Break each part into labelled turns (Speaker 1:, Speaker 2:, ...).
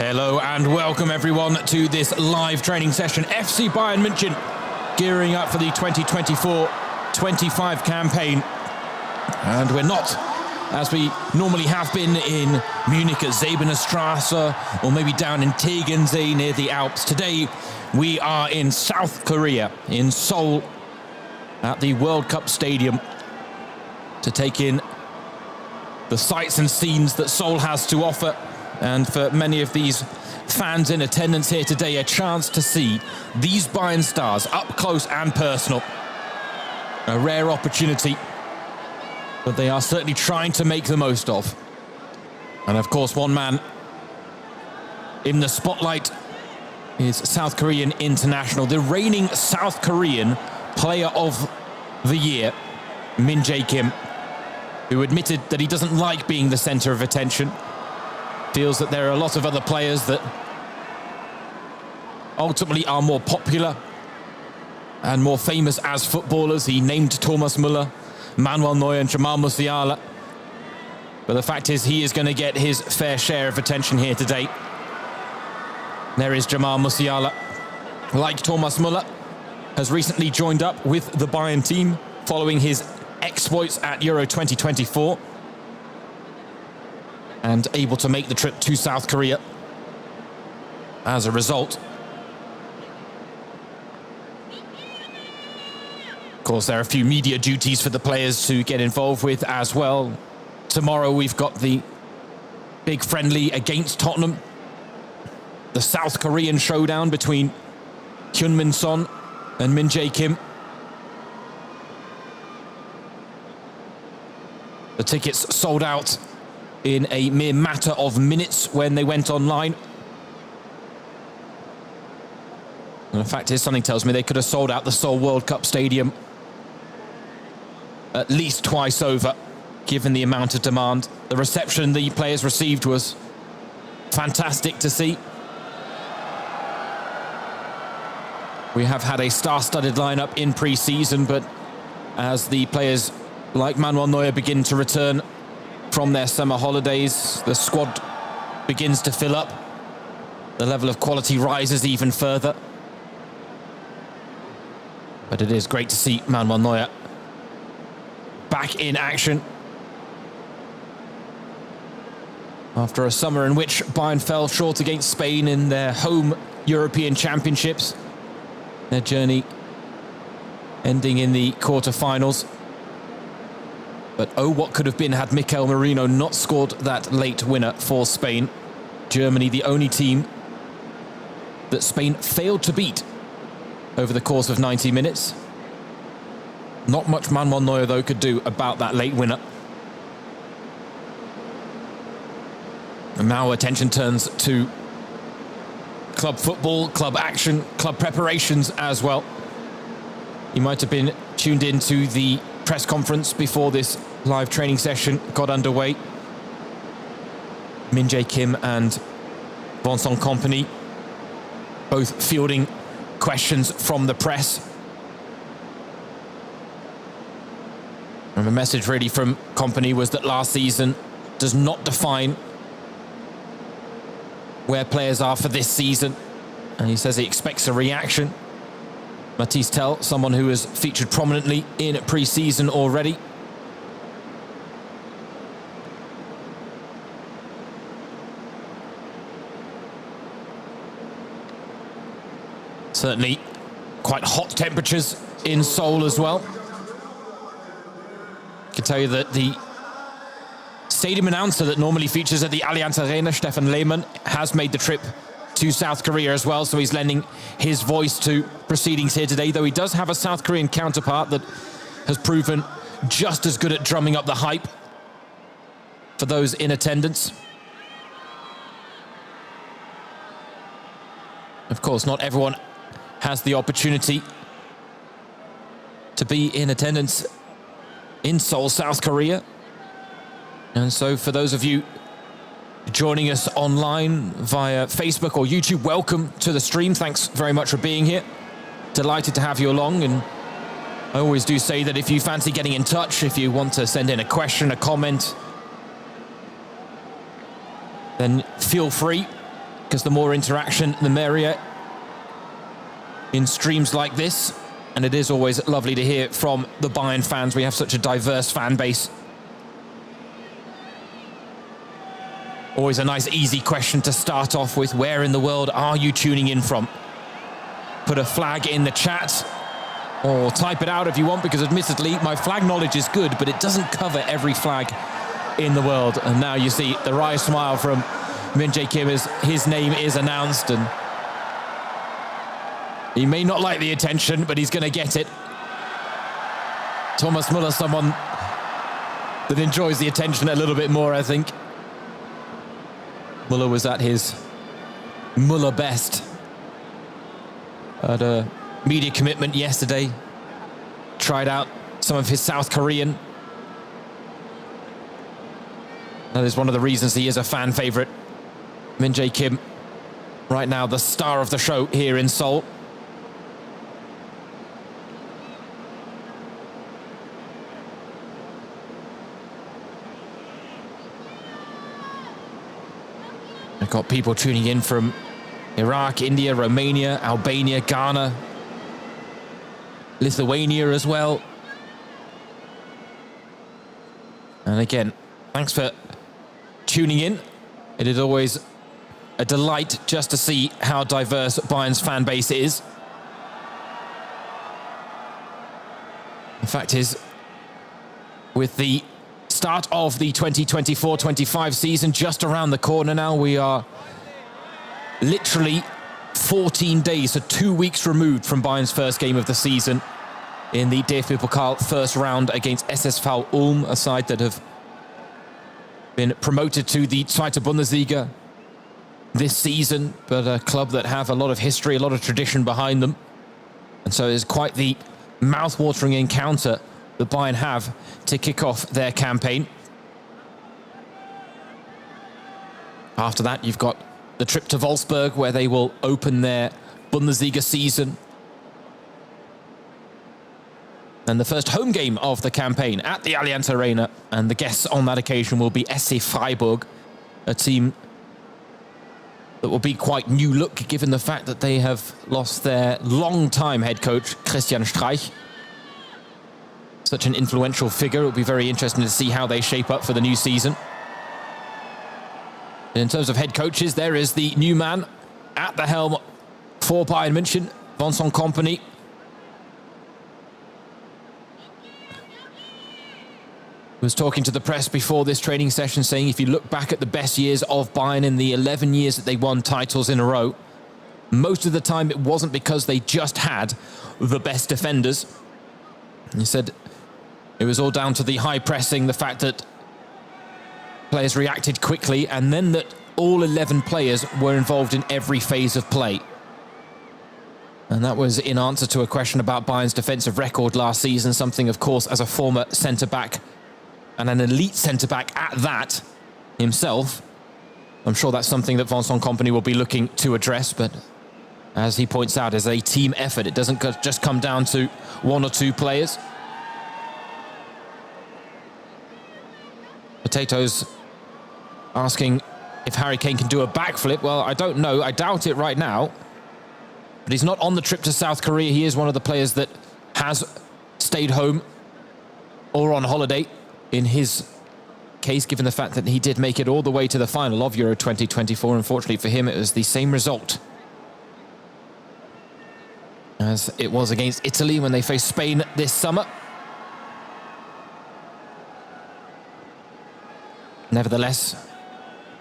Speaker 1: Hello and welcome everyone to this live training session. FC Bayern München gearing up for the 2024-25 campaign. And we're not, as we normally have been, in Munich at Säbener Straße or maybe down in Tegernsee near the Alps. Today we are in South Korea, in Seoul, at the World Cup Stadium to take in the sights and scenes that Seoul has to offer. And for many of these fans in attendance here today, a chance to see these Bayern stars up close and personal. A rare opportunity, but they are certainly trying to make the most of. And of course, one man in the spotlight is South Korean international, the reigning South Korean Player of the Year, Min Jae-kim, who admitted that he doesn't like being the center of attention. Feels that there are a lot of other players that ultimately are more popular and more famous as footballers. He named Thomas Müller, Manuel Neuer and Jamal Musiala. But the fact is, he is going to get his fair share of attention here today. There is Jamal Musiala. Like Thomas Müller, has recently joined up with the Bayern team following his exploits at Euro 2024. And able to make the trip to South Korea as a result. Of course, there are a few media duties for the players to get involved with as well. Tomorrow we've got the big friendly against Tottenham. The South Korean showdown between Heung-min Son and Min Jae-kim. The tickets sold out in a mere matter of minutes when they went online. And the fact is, something tells me they could have sold out the Seoul World Cup Stadium at least twice over, given the amount of demand. The reception the players received was fantastic to see. We have had a star-studded lineup in pre-season, but as the players like Manuel Neuer begin to return from their summer holidays, the squad begins to fill up. The level of quality rises even further. But it is great to see Manuel Neuer back in action. After a summer in which Bayern fell short against Spain in their home European Championships, their journey ending in the quarter-finals. But oh, what could have been had Mikel Merino not scored that late winner for Spain. Germany, the only team that Spain failed to beat over the course of 90 minutes. Not much Manuel Neuer, though, could do about that late winner. And now attention turns to club football, club action, club preparations as well. You might have been tuned into the press conference before this live training session got underway. Min Jae-kim and Vincent Kompany both fielding questions from the press. And the message really from Kompany was that last season does not define where players are for this season. And he says he expects a reaction. Mathys Tel, someone who has featured prominently in pre-season already. Certainly quite hot temperatures in Seoul as well. I can tell you that the stadium announcer that normally features at the Allianz Arena, Stefan Lehmann, has made the trip to South Korea as well, so he's lending his voice to proceedings here today, though he does have a South Korean counterpart that has proven just as good at drumming up the hype for those in attendance. Of course, not everyone has the opportunity to be in attendance in Seoul, South Korea. And so for those of you joining us online via Facebook or YouTube, welcome to the stream. Thanks very much for being here. Delighted to have you along. And I always do say that if you fancy getting in touch, if you want to send in a question, a comment, then feel free. because the more interaction, the merrier in streams like this. And it is always lovely to hear from the Bayern fans. We have such a diverse fan base. Always a nice, easy question to start off with. Where in the world are you tuning in from? Put a flag in the chat or type it out if you want, because admittedly, my flag knowledge is good, but it doesn't cover every flag in the world. And now you see the wry smile from Min-Jae Kim as his name is announced, and he may not like the attention, but he's going to get it. Thomas Müller, someone that enjoys the attention a little bit more, I think. Müller was at his Müller best at a media commitment yesterday. Tried out some of his South Korean. That is one of the reasons he is a fan favorite. Min-Jae Kim, right now the star of the show here in Seoul. I've got people tuning in from Iraq, India, Romania, Albania, Ghana, Lithuania as well. And again, thanks for tuning in. It is always a delight just to see how diverse Bayern's fan base is. The fact is, with the start of the 2024-25 season just around the corner now, we are literally 14 days, so 2 weeks removed from Bayern's first game of the season in the DFB Pokal first round against SSV Ulm, a side that have been promoted to the Zweite Bundesliga this season, but a club that have a lot of history, a lot of tradition behind them. And so it's quite the mouth-watering encounter that Bayern have to kick off their campaign. After that, you've got the trip to Wolfsburg, where they will open their Bundesliga season. And the first home game of the campaign at the Allianz Arena. And the guests on that occasion will be SC Freiburg, a team that will be quite new look, given the fact that they have lost their long-time head coach, Christian Streich. Such an influential figure. It'll be very interesting to see how they shape up for the new season. In terms of head coaches, there is the new man at the helm for Bayern München, Vincent Kompany. Was talking to the press before this training session, saying if you look back at the best years of Bayern in the 11 years that they won titles in a row, most of the time it wasn't because they just had the best defenders. He said it was all down to the high pressing, the fact that players reacted quickly, and then that all 11 players were involved in every phase of play. And that was in answer to a question about Bayern's defensive record last season, something, of course, as a former centre-back and an elite centre-back at that himself, I'm sure that's something that Vincent Kompany will be looking to address. But as he points out, as a team effort, it doesn't just come down to one or two players. Potatoes asking if Harry Kane can do a backflip. Well, I don't know. I doubt it right now. But he's not on the trip to South Korea. He is one of the players that has stayed home or on holiday in his case, given the fact that he did make it all the way to the final of Euro 2024. Unfortunately for him, it was the same result as it was against Italy when they faced Spain this summer. Nevertheless,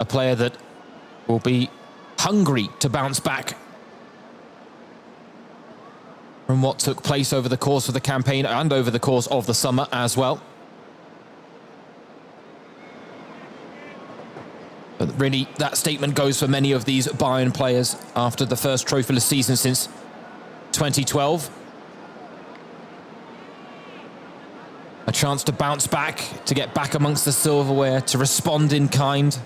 Speaker 1: a player that will be hungry to bounce back from what took place over the course of the campaign and over the course of the summer as well. But really, that statement goes for many of these Bayern players after the first trophyless season since 2012. A chance to bounce back, to get back amongst the silverware, to respond in kind,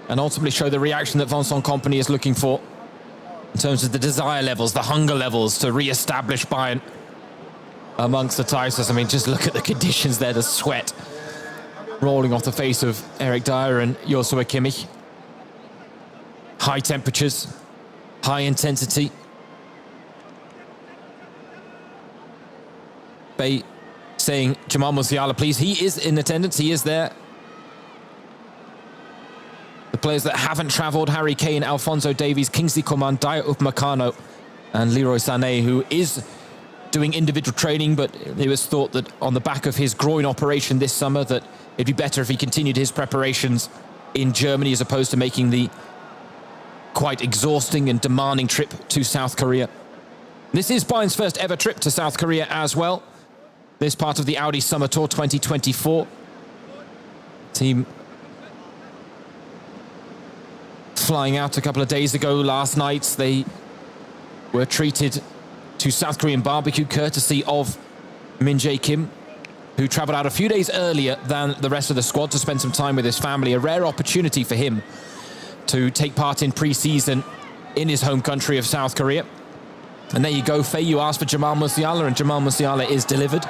Speaker 1: and ultimately show the reaction that Vincent Kompany is looking for in terms of the desire levels, the hunger levels to re-establish Bayern amongst the titles. I mean, just look at the conditions there, the sweat rolling off the face of Eric Dyer and Joshua Kimmich. High temperatures, high intensity. Bay saying, Jamal Musiala, please. He is in attendance. He is there. The players that haven't travelled, Harry Kane, Alphonso Davies, Kingsley Coman, Daya Upamecano, and Leroy Sané, who is doing individual training, but it was thought that on the back of his groin operation this summer that it'd be better if he continued his preparations in Germany as opposed to making the quite exhausting and demanding trip to South Korea. This is Bayern's first ever trip to South Korea as well. This part of the Audi Summer Tour 2024. Team flying out a couple of days ago. Last night they were treated to South Korean barbecue courtesy of Min Jae Kim, who travelled out a few days earlier than the rest of the squad to spend some time with his family. A rare opportunity for him to take part in pre-season in his home country of South Korea. And there you go, Faye, you asked for Jamal Musiala, and Jamal Musiala is delivered.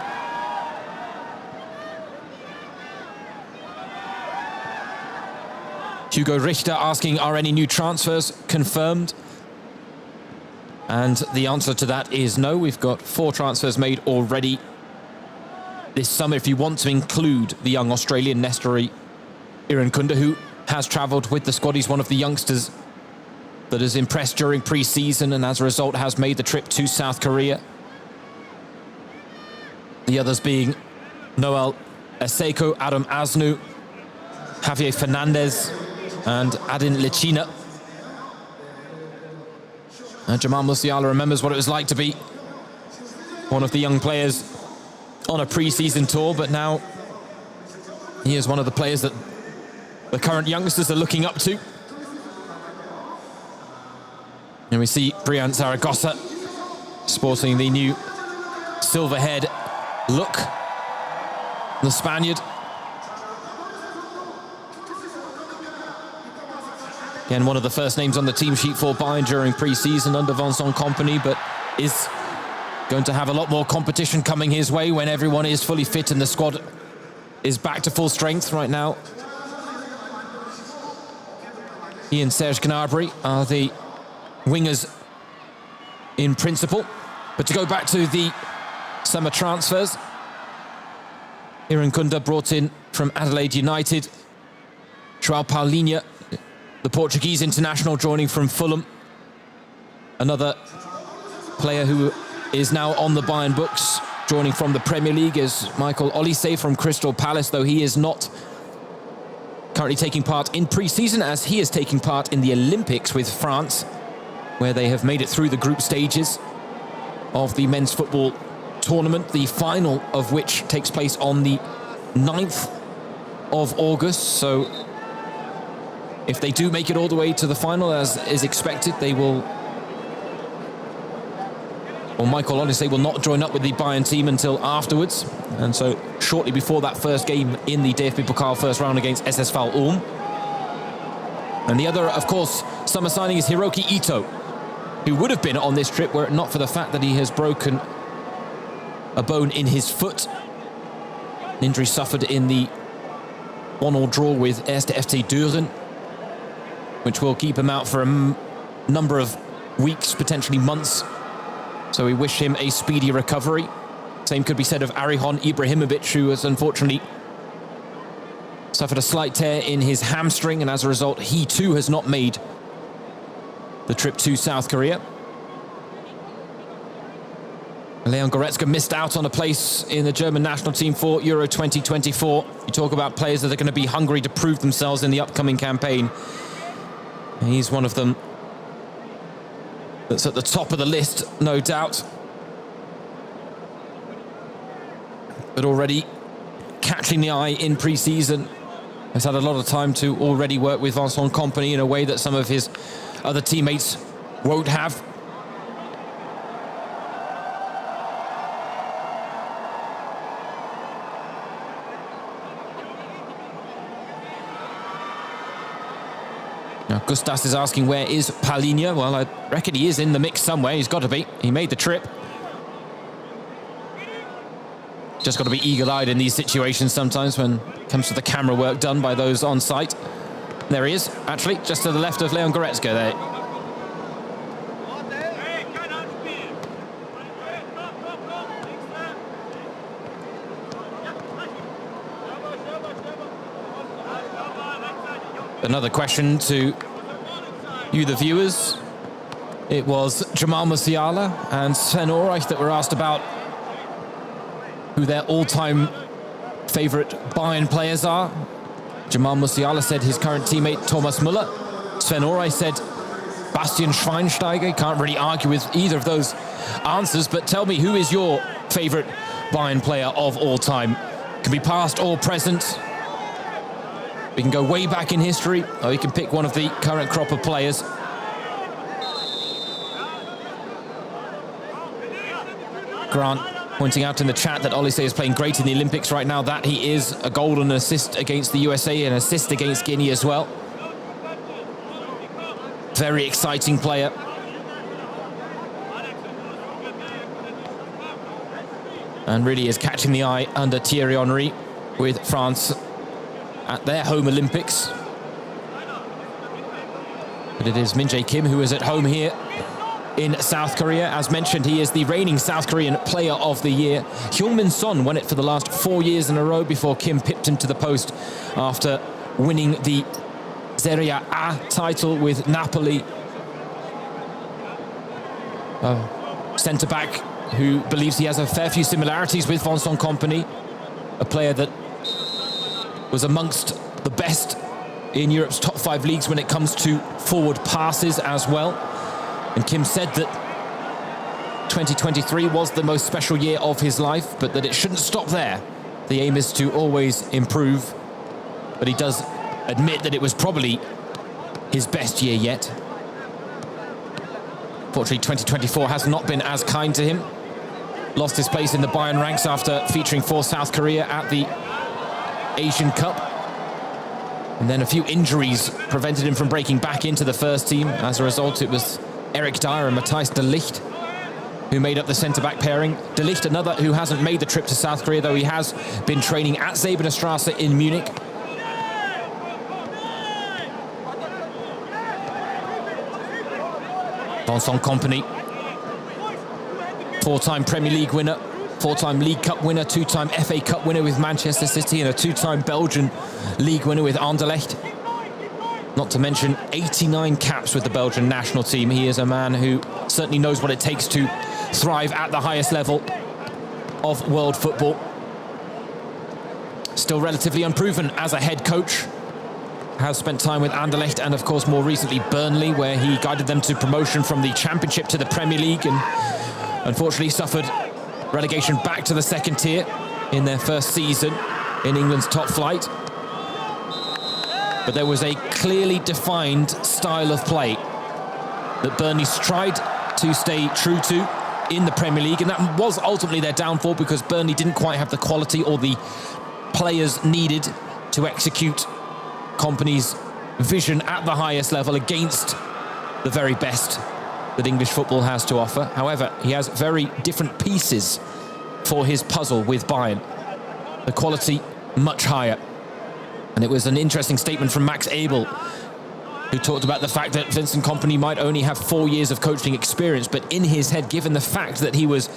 Speaker 1: Hugo Richter asking, are any new transfers confirmed? And the answer to that is no. We've got 4 transfers made already this summer, if you want to include the young Australian Nestori Irankunda, who has travelled with the squad. He's one of the youngsters that has impressed during pre-season and as a result has made the trip to South Korea. The others being Noel Eseko, Adam Asnu, Javier Fernandez and Adin Licina. And Jamal Musiala remembers what it was like to be one of the young players on a pre-season tour, but now he is one of the players that the current youngsters are looking up to. And we see Brian Zaragoza sporting the new silver-haired look, the Spaniard. Again, one of the first names on the team sheet for Bayern during pre-season under Vincent Kompany, but is going to have a lot more competition coming his way when everyone is fully fit and the squad is back to full strength right now. He and Serge Gnabry are the wingers in principle. But to go back to the summer transfers, Irankunda brought in from Adelaide United. João Paulinho, the Portuguese international, joining from Fulham. Another player who is now on the Bayern books, joining from the Premier League, is Michael Olise from Crystal Palace, though he is not currently taking part in pre-season, as he is taking part in the Olympics with France, where they have made it through the group stages of the men's football tournament, the final of which takes place on the 9th of August. So if they do make it all the way to the final, as is expected, they will... Well, Michael Olise will not join up with the Bayern team until afterwards. And so shortly before that first game in the DFB Pokal first round against SSV Ulm. And the other, of course, summer signing is Hiroki Ito, who would have been on this trip were it not for the fact that he has broken a bone in his foot. An injury suffered in the 1-1 draw with Erste FC Düren, which will keep him out for a number of weeks, potentially months. So we wish him a speedy recovery. Same could be said of Arihon Ibrahimovic, who has unfortunately suffered a slight tear in his hamstring, and as a result, he too has not made the trip to South Korea. Leon Goretzka missed out on a place in the German national team for Euro 2024. You talk about players that are going to be hungry to prove themselves in the upcoming campaign. He's one of them that's at the top of the list, no doubt. But already catching the eye in pre-season. Has had a lot of time to already work with Vincent Kompany in a way that some of his other teammates won't have. Now, Gustas is asking, where is Paulinho? Well, I reckon he is in the mix somewhere. He's got to be. He made the trip. Just got to be eagle-eyed in these situations sometimes when it comes to the camera work done by those on site. There he is, actually, just to the left of Leon Goretzka there. Another question to you, the viewers. It was Jamal Musiala and Sven Ulreich that were asked about who their all-time favourite Bayern players are. Jamal Musiala said his current teammate Thomas Müller. Sven Ulreich said Bastian Schweinsteiger. Can't really argue with either of those answers, but tell me, who is your favourite Bayern player of all time? Can be past or present. We can go way back in history, or you can pick one of the current crop of players. Grant pointing out in the chat that Olise is playing great in the Olympics right now. That he is. A goal and an assist against the USA, an assist against Guinea as well. Very exciting player. And really is catching the eye under Thierry Henry with France at their home Olympics. But it is Min Jae Kim who is at home here in South Korea. As mentioned, he is the reigning South Korean Player of the Year. Heung-min Son won it for the last 4 years in a row before Kim pipped him to the post after winning the Serie A title with Napoli. Centre-back who believes he has a fair few similarities with Vincent Kompany, a player that was amongst the best in Europe's top 5 leagues when it comes to forward passes as well. And Kim said that 2023 was the most special year of his life, but that it shouldn't stop there. The aim is to always improve, but he does admit that it was probably his best year yet. Fortunately, 2024 has not been as kind to him. Lost his place in the Bayern ranks after featuring for South Korea at the Asian Cup. And then a few injuries prevented him from breaking back into the first team. As a result, it was Eric Dyer and Matthijs de Ligt who made up the centre-back pairing. De Ligt, another who hasn't made the trip to South Korea, though he has been training at Säbener Straße in Munich. Vincent Kompany, 4-time Premier League winner, 4-time League Cup winner, 2-time FA Cup winner with Manchester City, and a 2-time Belgian League winner with Anderlecht. Not to mention 89 caps with the Belgian national team. He is a man who certainly knows what it takes to thrive at the highest level of world football. Still relatively unproven as a head coach. Has spent time with Anderlecht and, of course, more recently Burnley, where he guided them to promotion from the Championship to the Premier League, and unfortunately suffered relegation back to the second tier in their first season in England's top flight. But there was a clearly defined style of play that Burnley tried to stay true to in the Premier League, and that was ultimately their downfall, because Burnley didn't quite have the quality or the players needed to execute Kompany's vision at the highest level against the very best that English football has to offer. However, he has very different pieces for his puzzle with Bayern. The quality much higher. And it was an interesting statement from Max Abel, who talked about the fact that Vincent Kompany might only have 4 years of coaching experience, but in his head, given the fact that he was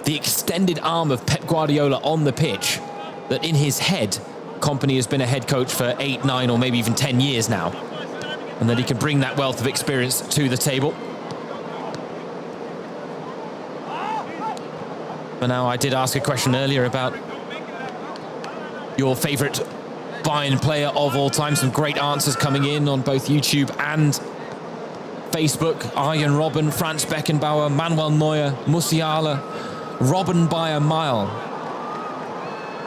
Speaker 1: the extended arm of Pep Guardiola on the pitch, that in his head, Kompany has been a head coach for 8, 9, or maybe even 10 years now, and that he can bring that wealth of experience to the table. But now, I did ask a question earlier about your favourite Bayern player of all time. Some great answers coming in on both YouTube and Facebook. Arjen Robben, Franz Beckenbauer, Manuel Neuer, Musiala, Robben by a mile,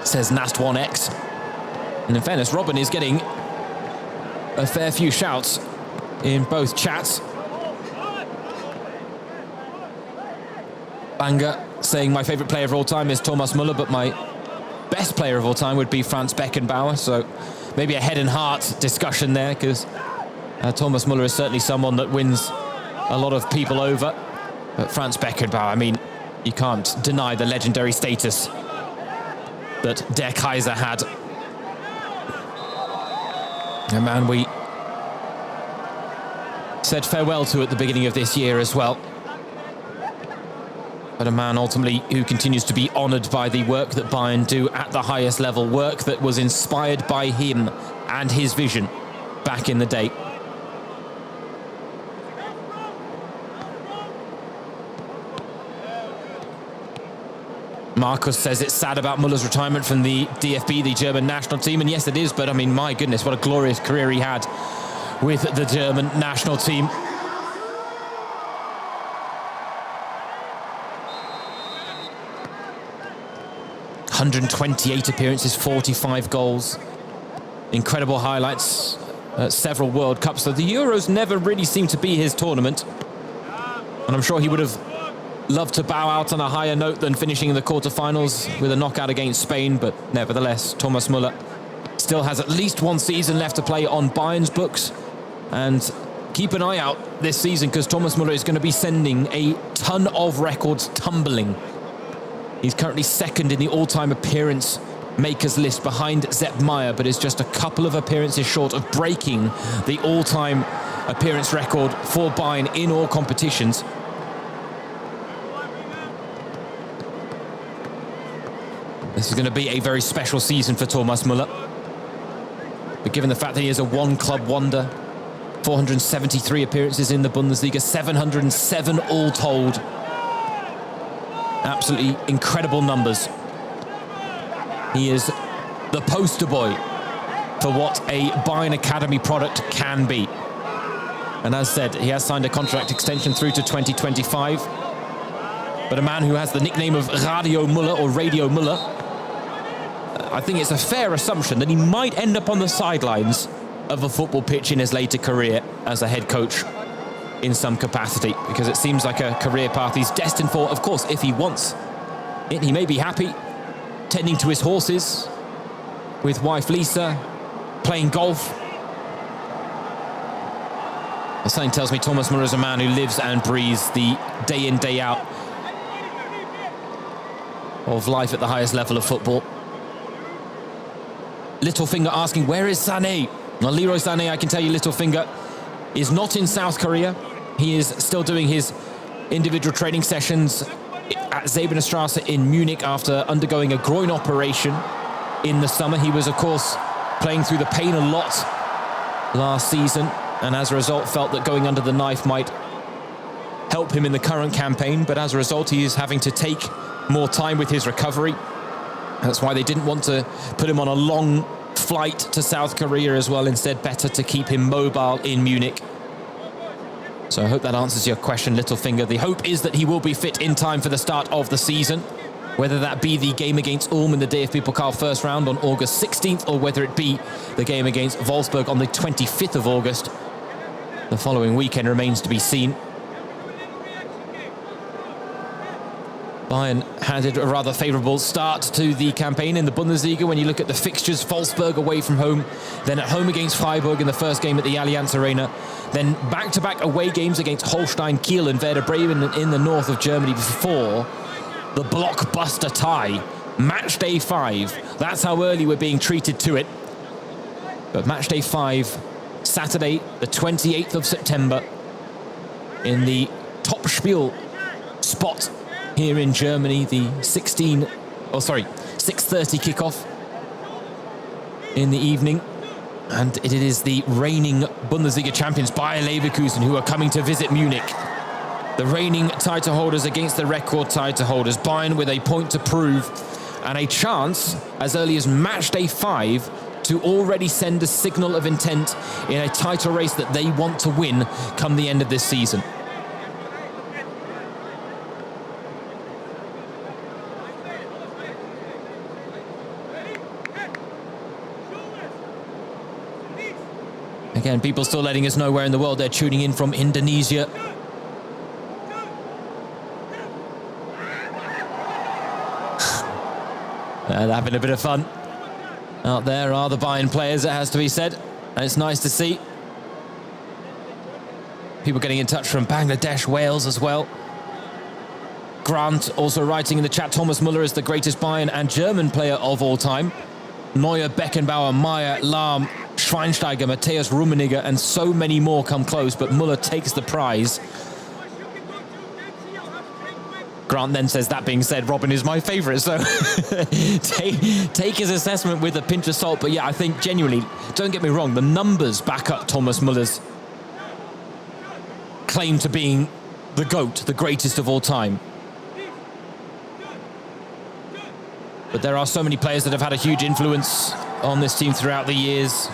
Speaker 1: says Nast1X. And in fairness, Robben is getting a fair few shouts in both chats. Banger saying my favourite player of all time is Thomas Müller, but my best player of all time would be Franz Beckenbauer. So maybe a head and heart discussion there, because Thomas Müller is certainly someone that wins a lot of people over. But Franz Beckenbauer, I mean, you can't deny the legendary status that Der Kaiser had. A man we said farewell to at the beginning of this year as well. But a man ultimately who continues to be honoured by the work that Bayern do at the highest level, work that was inspired by him and his vision back in the day. Marcus says it's sad about Muller's retirement from the DFB, the German national team, and yes it is, but I mean, my goodness, what a glorious career he had with the German national team. 128 appearances, 45 goals. Incredible highlights at several World Cups. So the Euros never really seemed to be his tournament. And I'm sure he would have loved to bow out on a higher note than finishing in the quarterfinals with a knockout against Spain. But nevertheless, Thomas Muller still has at least one season left to play on Bayern's books. And keep an eye out this season, because Thomas Muller is going to be sending a ton of records tumbling. He's currently second in the all-time appearance makers list behind Sepp Maier, but is just a couple of appearances short of breaking the all-time appearance record for Bayern in all competitions. This is going to be a very special season for Thomas Muller. But given the fact that he is a one-club wonder, 473 appearances in the Bundesliga, 707 all told. Absolutely incredible numbers. He is the poster boy for what a Bayern Academy product can be. And as said, he has signed a contract extension through to 2025. But a man who has the nickname of Radio Muller or Radio Muller, I think it's a fair assumption that he might end up on the sidelines of a football pitch in his later career as a head coach in some capacity, because it seems like a career path he's destined for. Of course, if he wants it, he may be happy tending to his horses with wife Lisa, playing golf. But something tells me Thomas Muller is a man who lives and breathes the day in, day out of life at the highest level of football. Littlefinger asking, where is Sané? Well, Leroy Sané, I can tell you, Littlefinger is not in South Korea. He is still doing his individual training sessions at Sebener in Munich after undergoing a groin operation in the summer. He was, of course, playing through the pain a lot last season, and as a result felt that going under the knife might help him in the current campaign. But as a result, he is having to take more time with his recovery. That's why they didn't want to put him on a long flight to South Korea as well. Instead, better to keep him mobile in Munich. So I hope that answers your question, Littlefinger. The hope is that he will be fit in time for the start of the season, whether that be the game against Ulm in the DFB Pokal first round on August 16th, or whether it be the game against Wolfsburg on the 25th of August. The following weekend remains to be seen. Bayern had a rather favourable start to the campaign in the Bundesliga. When you look at the fixtures, Wolfsburg away from home, then at home against Freiburg in the first game at the Allianz Arena, then back-to-back away games against Holstein Kiel and Werder Bremen in the north of Germany before the blockbuster tie. Match day 5. That's how early we're being treated to it. But match day 5, Saturday, the 28th of September, in the Topspiel spot here in Germany, the 6:30 kickoff in the evening. And it is the reigning Bundesliga champions, Bayer Leverkusen, who are coming to visit Munich. The reigning title holders against the record title holders. Bayern with a point to prove and a chance as early as match day 5 to already send a signal of intent in a title race that they want to win come the end of this season. Again, people still letting us know where in the world they're tuning in from. Indonesia. They're having a bit of fun. Out there are the Bayern players, it has to be said. And it's nice to see. People getting in touch from Bangladesh, Wales as well. Grant also writing in the chat, Thomas Muller is the greatest Bayern and German player of all time. Neuer, Beckenbauer, Maier, Lahm, Schweinsteiger, Matthias Rummenigge, and so many more come close, but Muller takes the prize. Grant then says, that being said, Robin is my favourite, so take his assessment with a pinch of salt. But yeah, I think genuinely, don't get me wrong, the numbers back up Thomas Muller's claim to being the GOAT, the greatest of all time. But there are so many players that have had a huge influence on this team throughout the years.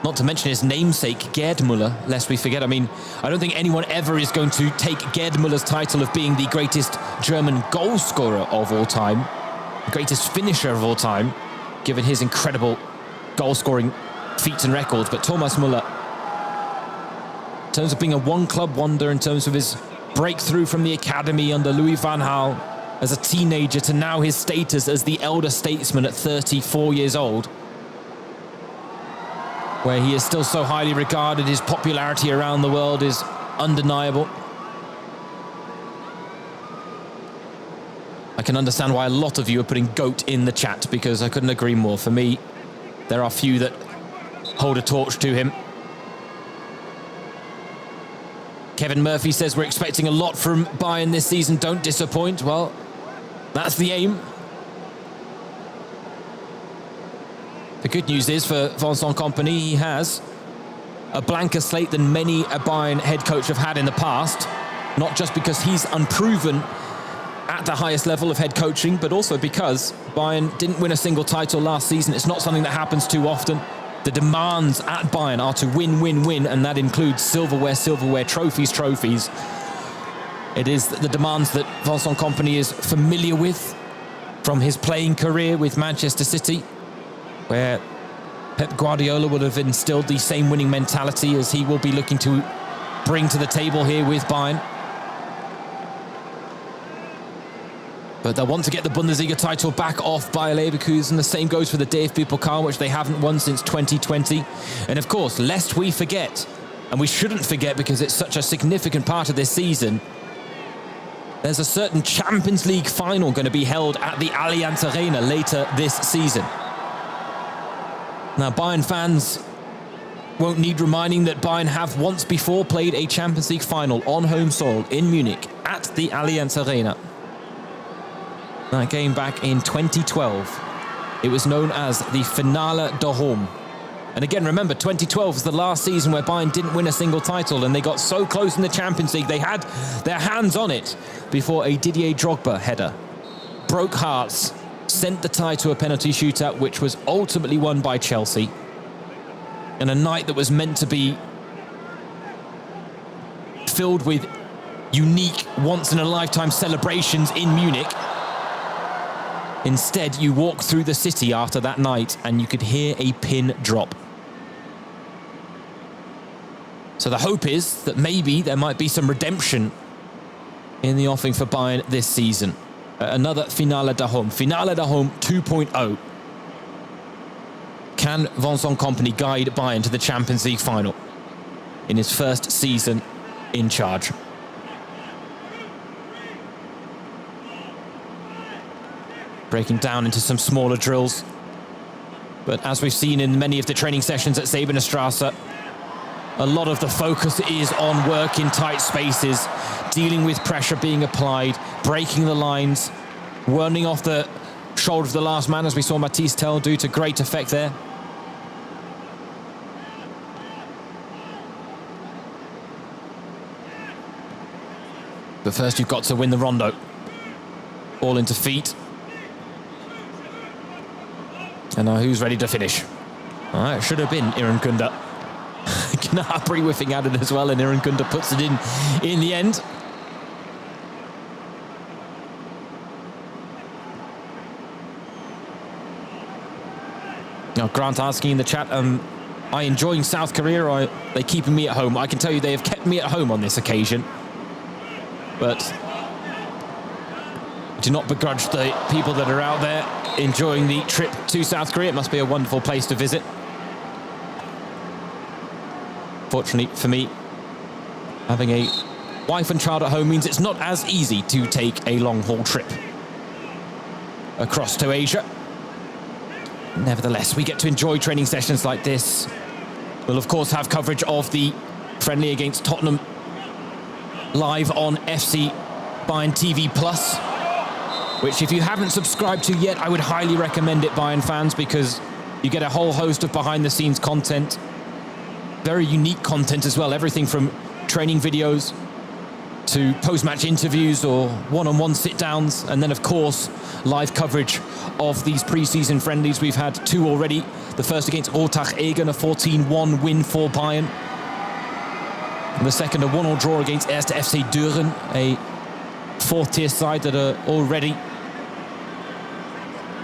Speaker 1: Not to mention his namesake, Gerd Muller, lest we forget. I mean, I don't think anyone ever is going to take Gerd Muller's title of being the greatest German goal scorer of all time, the greatest finisher of all time, given his incredible goal-scoring feats and records. But Thomas Muller, in terms of being a one-club wonder, in terms of his breakthrough from the academy under Louis van Gaal as a teenager to now his status as the elder statesman at 34 years old, where he is still so highly regarded, his popularity around the world is undeniable. I can understand why a lot of you are putting GOAT in the chat, because I couldn't agree more. For me, there are few that hold a torch to him. Kevin Murphy says, we're expecting a lot from Bayern this season, don't disappoint. Well, that's the aim. The good news is for Vincent Kompany, he has a blanker slate than many a Bayern head coach have had in the past, not just because he's unproven at the highest level of head coaching, but also because Bayern didn't win a single title last season. It's not something that happens too often. The demands at Bayern are to win, win, win, and that includes silverware, trophies. It is the demands that Vincent Kompany is familiar with from his playing career with Manchester City, where Pep Guardiola would have instilled the same winning mentality as he will be looking to bring to the table here with Bayern. But they'll want to get the Bundesliga title back off Bayer Leverkusen. The same goes for the DFB Pokal, which they haven't won since 2020. And of course, lest we forget, and we shouldn't forget because it's such a significant part of this season, there's a certain Champions League final going to be held at the Allianz Arena later this season. Now, Bayern fans won't need reminding that Bayern have once before played a Champions League final on home soil in Munich at the Allianz Arena. That game back in 2012. It was known as the Finale de Home. And again, remember, 2012 was the last season where Bayern didn't win a single title, and they got so close in the Champions League, they had their hands on it before a Didier Drogba header broke hearts, sent the tie to a penalty shootout, which was ultimately won by Chelsea. And a night that was meant to be filled with unique, once-in-a-lifetime celebrations in Munich. Instead, you walk through the city after that night and you could hear a pin drop. So the hope is that maybe there might be some redemption in the offing for Bayern this season. Another Finale de Home. Finale de Home 2.0. Can Vincent Kompany guide Bayern to the Champions League final in his first season in charge? Breaking down into some smaller drills. But as we've seen in many of the training sessions at Sebener a lot of the focus is on work in tight spaces, dealing with pressure being applied, breaking the lines, running off the shoulder of the last man, as we saw Matthijs Tel do to great effect there. But first you've got to win the rondo. All into feet. And now who's ready to finish? It should have been Iran Kunda. Gnabry whiffing at it as well, and Iran Kunda puts it in the end. Now, Grant asking in the chat, am I enjoying South Korea, or are they keeping me at home? I can tell you they have kept me at home on this occasion. But do not begrudge the people that are out there enjoying the trip to South Korea. It must be a wonderful place to visit. Fortunately for me, having a wife and child at home means it's not as easy to take a long-haul trip across to Asia. Nevertheless, we get to enjoy training sessions like this. We'll, of course, have coverage of the friendly against Tottenham live on FC Bayern TV Plus, which if you haven't subscribed to yet, I would highly recommend it, Bayern fans, because you get a whole host of behind-the-scenes content, very unique content as well, everything from training videos to post-match interviews or one-on-one sit-downs, and then, of course, live coverage of these pre-season friendlies. We've had 2 already. The first against Ortach Egen, a 14-1 win for Bayern. And the second, a 1-1 draw against 1. FC Düren, a 4th-tier side that are already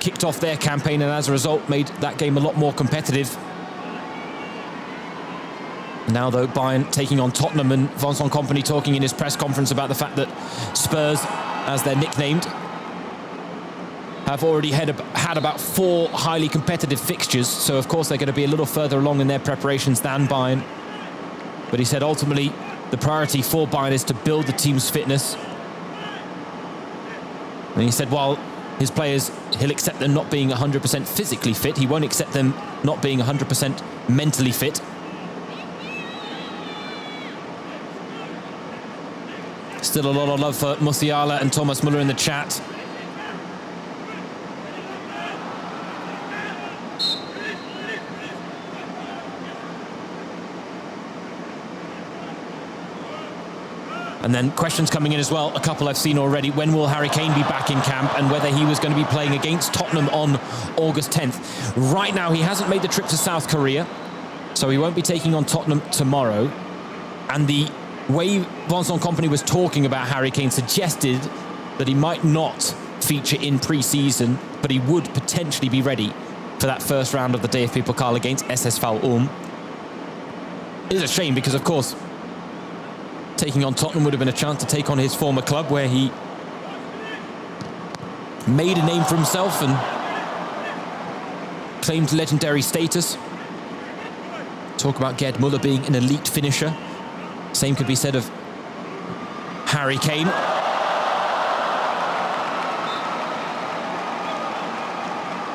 Speaker 1: kicked off their campaign and as a result made that game a lot more competitive. Now, though, Bayern taking on Tottenham, and Vincent Kompany talking in his press conference about the fact that Spurs, as they're nicknamed, have already had about 4 highly competitive fixtures. So, of course, they're going to be a little further along in their preparations than Bayern. But he said ultimately the priority for Bayern is to build the team's fitness. And he said while his players, he'll accept them not being 100% physically fit, he won't accept them not being 100% mentally fit. Still a lot of love for Musiala and Thomas Müller in the chat. And then questions coming in as well, a couple I've seen already. When will Harry Kane be back in camp, and whether he was going to be playing against Tottenham on August 10th. Right now, he hasn't made the trip to South Korea, so he won't be taking on Tottenham tomorrow. And the way Vincent Kompany was talking about Harry Kane suggested that he might not feature in pre-season, but he would potentially be ready for that first round of the DFB Pokal against SSV Ulm. It is a shame because, of course, taking on Tottenham would have been a chance to take on his former club where he made a name for himself and claimed legendary status. Talk about Gerd Müller being an elite finisher. Same could be said of Harry Kane.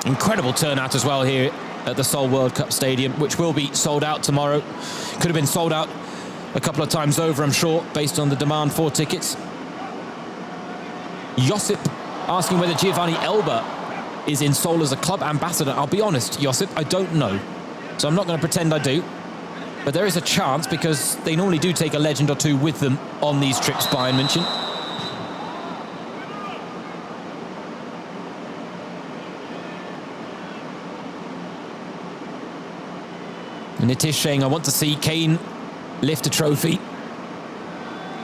Speaker 1: Incredible turnout as well here at the Seoul World Cup Stadium, which will be sold out tomorrow. Could have been sold out a couple of times over, I'm sure, based on the demand for tickets. Josip asking whether Giovanni Elba is in Seoul as a club ambassador. I'll be honest, Josip, I don't know. So I'm not going to pretend I do. But there is a chance because they normally do take a legend or two with them on these trips, Bayern München. And it is saying, I want to see Kane lift a trophy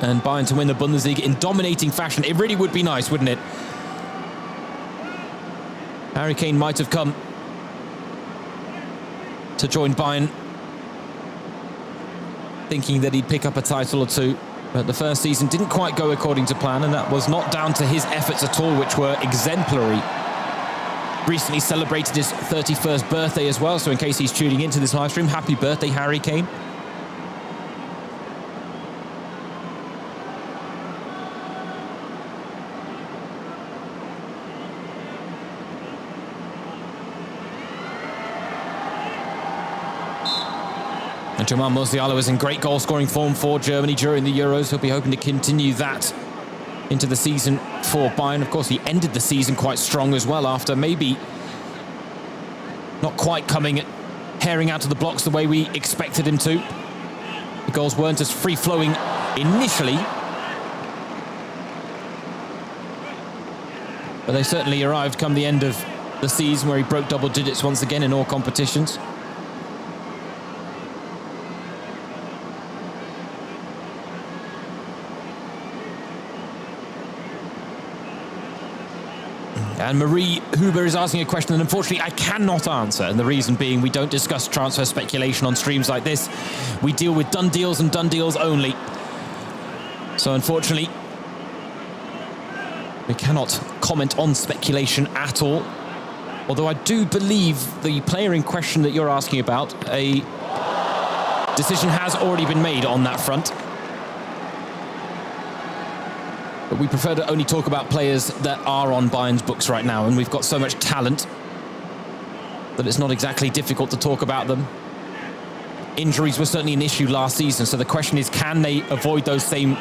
Speaker 1: and Bayern to win the Bundesliga in dominating fashion. It really would be nice, wouldn't it? Harry Kane might have come to join Bayern thinking that he'd pick up a title or two, but the first season didn't quite go according to plan, and that was not down to his efforts at all, which were exemplary. Recently celebrated his 31st birthday as well, so in case he's tuning into this live stream, happy birthday, Harry Kane. And Jamal Musiala was in great goal-scoring form for Germany during the Euros. He'll be hoping to continue that into the season for Bayern. Of course, he ended the season quite strong as well after maybe not quite herring out to the blocks the way we expected him to. The goals weren't as free-flowing initially, but they certainly arrived come the end of the season, where he broke double digits once again in all competitions. And Marie Huber is asking a question that unfortunately I cannot answer, and the reason being we don't discuss transfer speculation on streams like this. We deal with done deals and done deals only. So unfortunately, we cannot comment on speculation at all. Although I do believe the player in question that you're asking about, a decision has already been made on that front. But we prefer to only talk about players that are on Bayern's books right now, and we've got so much talent that it's not exactly difficult to talk about them. Injuries were certainly an issue last season, so the question is, can they avoid those same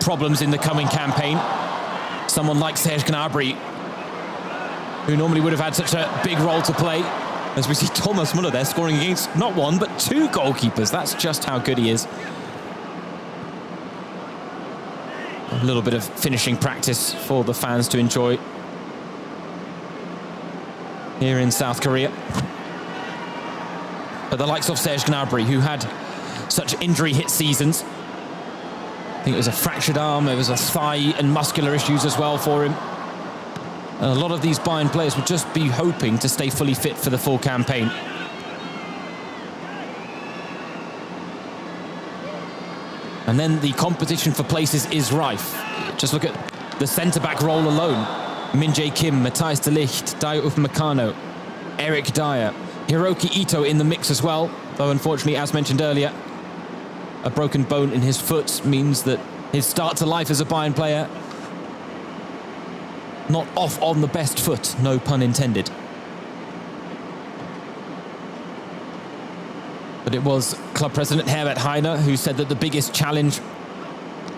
Speaker 1: problems in the coming campaign? Someone like Serge Gnabry, who normally would have had such a big role to play, as we see Thomas Müller there scoring against not one, but two goalkeepers. That's just how good he is. A little bit of finishing practice for the fans to enjoy here in South Korea. But the likes of Serge Gnabry, who had such injury-hit seasons. I think it was a fractured arm, it was a thigh and muscular issues as well for him. And a lot of these Bayern players would just be hoping to stay fully fit for the full campaign. And then the competition for places is rife. Just look at the centre-back role alone. Min-Jae Kim, Matthijs de Ligt, Dayot Upamecano, Eric Dyer, Hiroki Ito in the mix as well, though unfortunately, as mentioned earlier, a broken bone in his foot means that his start to life as a Bayern player, not off on the best foot, no pun intended. But it was club president Herbert Hainer who said that the biggest challenge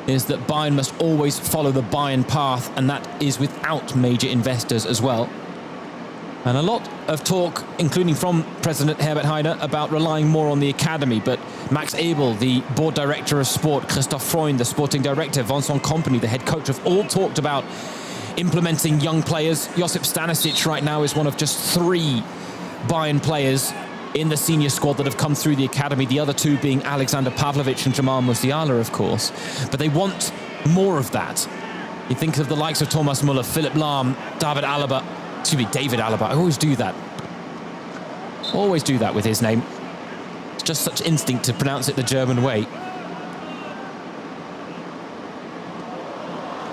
Speaker 1: is that Bayern must always follow the Bayern path, and that is without major investors as well. And a lot of talk, including from President Herbert Hainer, about relying more on the academy. But Max Ebel, the board director of sport, Christoph Freund, the sporting director, Vincent Kompany, the head coach, have all talked about implementing young players. Josip Stanisic right now is one of just 3 Bayern players in the senior squad that have come through the academy, the other 2 being Alexander Pavlovic and Jamal Musiala, of course. But they want more of that. You think of the likes of Thomas Müller, Philipp Lahm, David Alaba. I always do that. Always do that with his name. It's just such instinct to pronounce it the German way.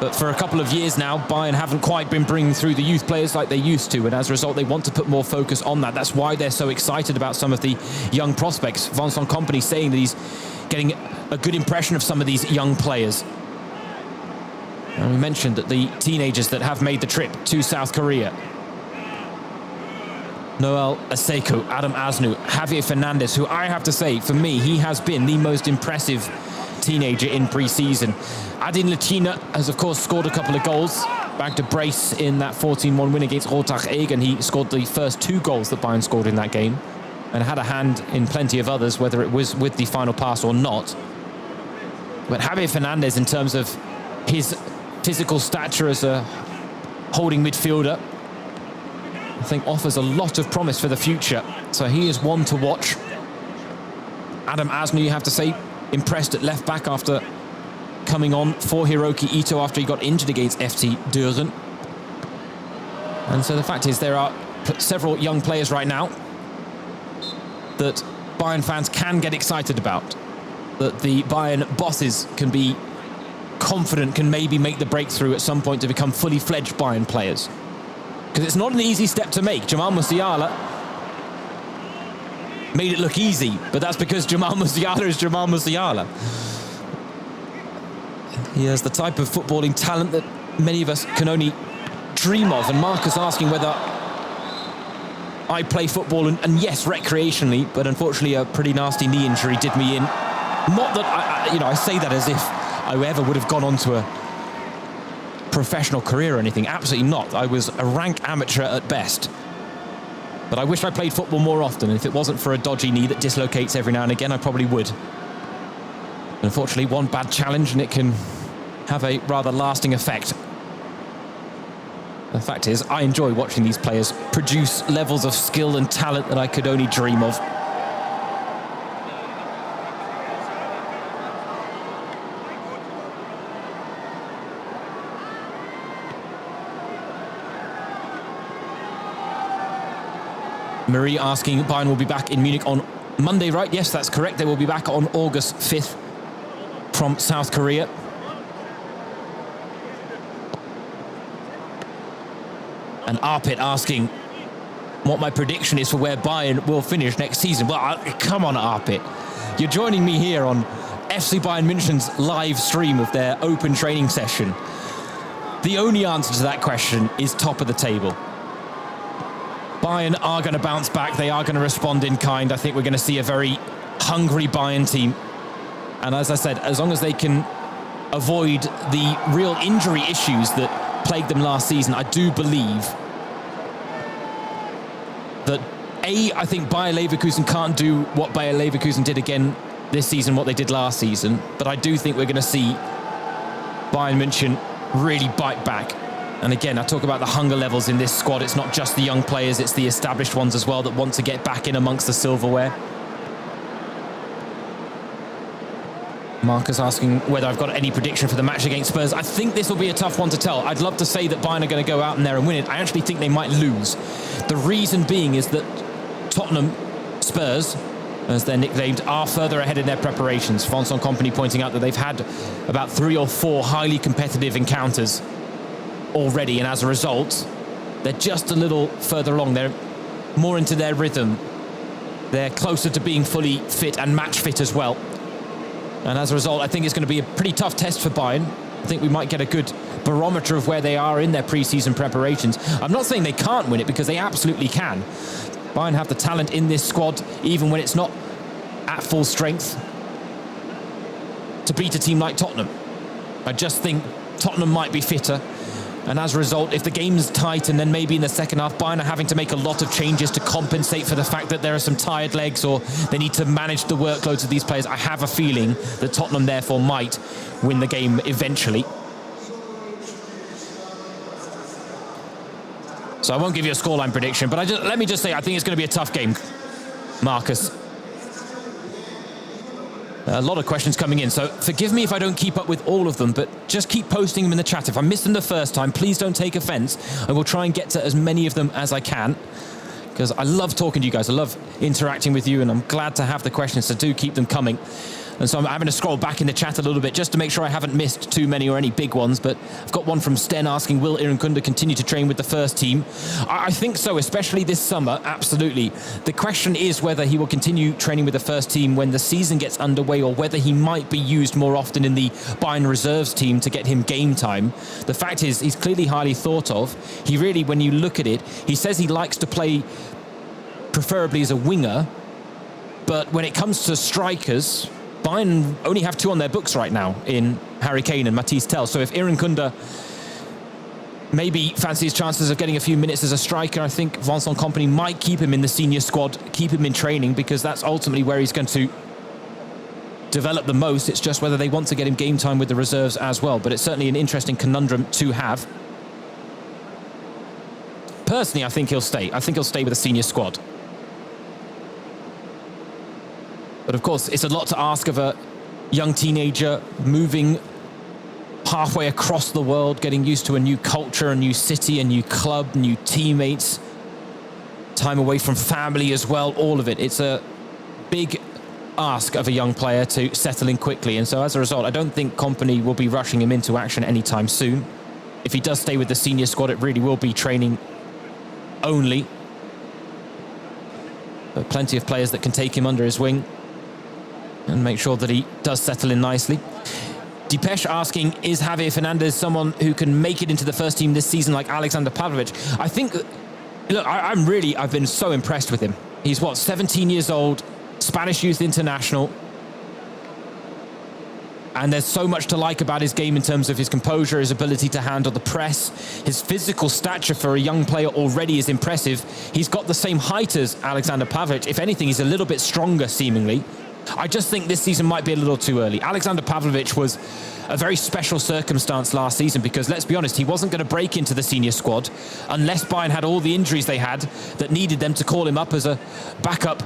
Speaker 1: But for a couple of years now, Bayern haven't quite been bringing through the youth players like they used to, and as a result, they want to put more focus on that. That's why they're so excited about some of the young prospects. Vincent Kompany saying that he's getting a good impression of some of these young players. And we mentioned that the teenagers that have made the trip to South Korea: Noel Aseko, Adam Asnu, Javier Fernandez, who I have to say, for me, he has been the most impressive teenager in pre-season. Adin Lacina has, of course, scored a couple of goals, bagged a brace in that 14-1 win against Rotach Egen. He scored the first 2 goals that Bayern scored in that game and had a hand in plenty of others, whether it was with the final pass or not. But Javier Fernandez, in terms of his physical stature as a holding midfielder, I think offers a lot of promise for the future. So he is one to watch. Adam Asnu, you have to say, impressed at left back after coming on for Hiroki Ito after he got injured against FC Düren. And so the fact is, there are several young players right now that Bayern fans can get excited about, that the Bayern bosses can be confident can maybe make the breakthrough at some point to become fully fledged Bayern players. Because it's not an easy step to make. Jamal Musiala made it look easy, but that's because Jamal Musiala is Jamal Musiala. He has the type of footballing talent that many of us can only dream of. And Marcus asking whether I play football, and yes, recreationally, but unfortunately a pretty nasty knee injury did me in. Not that I say that as if I ever would have gone on to a professional career or anything. Absolutely not. I was a rank amateur at best. But I wish I played football more often. And if it wasn't for a dodgy knee that dislocates every now and again, I probably would. Unfortunately, one bad challenge and it can have a rather lasting effect. The fact is, I enjoy watching these players produce levels of skill and talent that I could only dream of. Marie asking, Bayern will be back in Munich on Monday, right? Yes, that's correct. They will be back on August 5th from South Korea. And Arpit asking what my prediction is for where Bayern will finish next season. Well, come on, Arpit. You're joining me here on FC Bayern München's live stream of their open training session. The only answer to that question is top of the table. Bayern are going to bounce back. They are going to respond in kind. I think we're going to see a very hungry Bayern team. And as I said, as long as they can avoid the real injury issues that plagued them last season, I do believe that, I think Bayer Leverkusen can't do what Bayer Leverkusen did again this season, what they did last season. But I do think we're going to see Bayern München really bite back. And again, I talk about the hunger levels in this squad. It's not just the young players, it's the established ones as well that want to get back in amongst the silverware. Marcus asking whether I've got any prediction for the match against Spurs. I think this will be a tough one to tell. I'd love to say that Bayern are going to go out in there and win it. I actually think they might lose. The reason being is that Tottenham Spurs, as they're nicknamed, are further ahead in their preparations. Vincent Kompany pointing out that they've had about 3 or 4 highly competitive encounters already, and as a result, they're just a little further along. They're more into their rhythm. They're closer to being fully fit and match fit as well. And as a result, I think it's going to be a pretty tough test for Bayern. I think we might get a good barometer of where they are in their pre-season preparations. I'm not saying they can't win it, because they absolutely can. Bayern have the talent in this squad, even when it's not at full strength, to beat a team like Tottenham. I just think Tottenham might be fitter. And as a result, if the game's tight and then maybe in the second half, Bayern are having to make a lot of changes to compensate for the fact that there are some tired legs, or they need to manage the workloads of these players, I have a feeling that Tottenham therefore might win the game eventually. So I won't give you a scoreline prediction, but let me just say I think it's going to be a tough game, Marcus. A lot of questions coming in, so forgive me if I don't keep up with all of them, but just keep posting them in the chat. If I missed them the first time, please don't take offense. I will try and get to as many of them as I can, because I love talking to you guys. I love interacting with you, and I'm glad to have the questions, so do keep them coming. And so I'm having to scroll back in the chat a little bit just to make sure I haven't missed too many or any big ones. But I've got one from Sten asking, will Irankunda continue to train with the first team? I think so, especially this summer, absolutely. The question is whether he will continue training with the first team when the season gets underway, or whether he might be used more often in the Bayern reserves team to get him game time. The fact is, he's clearly highly thought of. He really, when you look at it, he says he likes to play preferably as a winger. But when it comes to strikers, Bayern only have 2 on their books right now in Harry Kane and Matthijs Tel. So if Irankunda maybe fancies chances of getting a few minutes as a striker, I think Vincent Kompany might keep him in the senior squad, keep him in training, because that's ultimately where he's going to develop the most. It's just whether they want to get him game time with the reserves as well. But it's certainly an interesting conundrum to have. Personally, I think he'll stay. I think he'll stay with the senior squad. But of course, it's a lot to ask of a young teenager moving halfway across the world, getting used to a new culture, a new city, a new club, new teammates, time away from family as well, all of it. It's a big ask of a young player to settle in quickly. And so as a result, I don't think Kompany will be rushing him into action anytime soon. If he does stay with the senior squad, it really will be training only. But plenty of players that can take him under his wing and make sure that he does settle in nicely. Depeche asking, is Javier Fernandez someone who can make it into the first team this season like Alexander Pavlovic? I think, look, I've been so impressed with him. He's 17 years old, Spanish youth international. And there's so much to like about his game in terms of his composure, his ability to handle the press. His physical stature for a young player already is impressive. He's got the same height as Alexander Pavlovic. If anything, he's a little bit stronger, seemingly. I just think this season might be a little too early. Alexander Pavlovic was a very special circumstance last season because, let's be honest, he wasn't going to break into the senior squad unless Bayern had all the injuries they had that needed them to call him up as a backup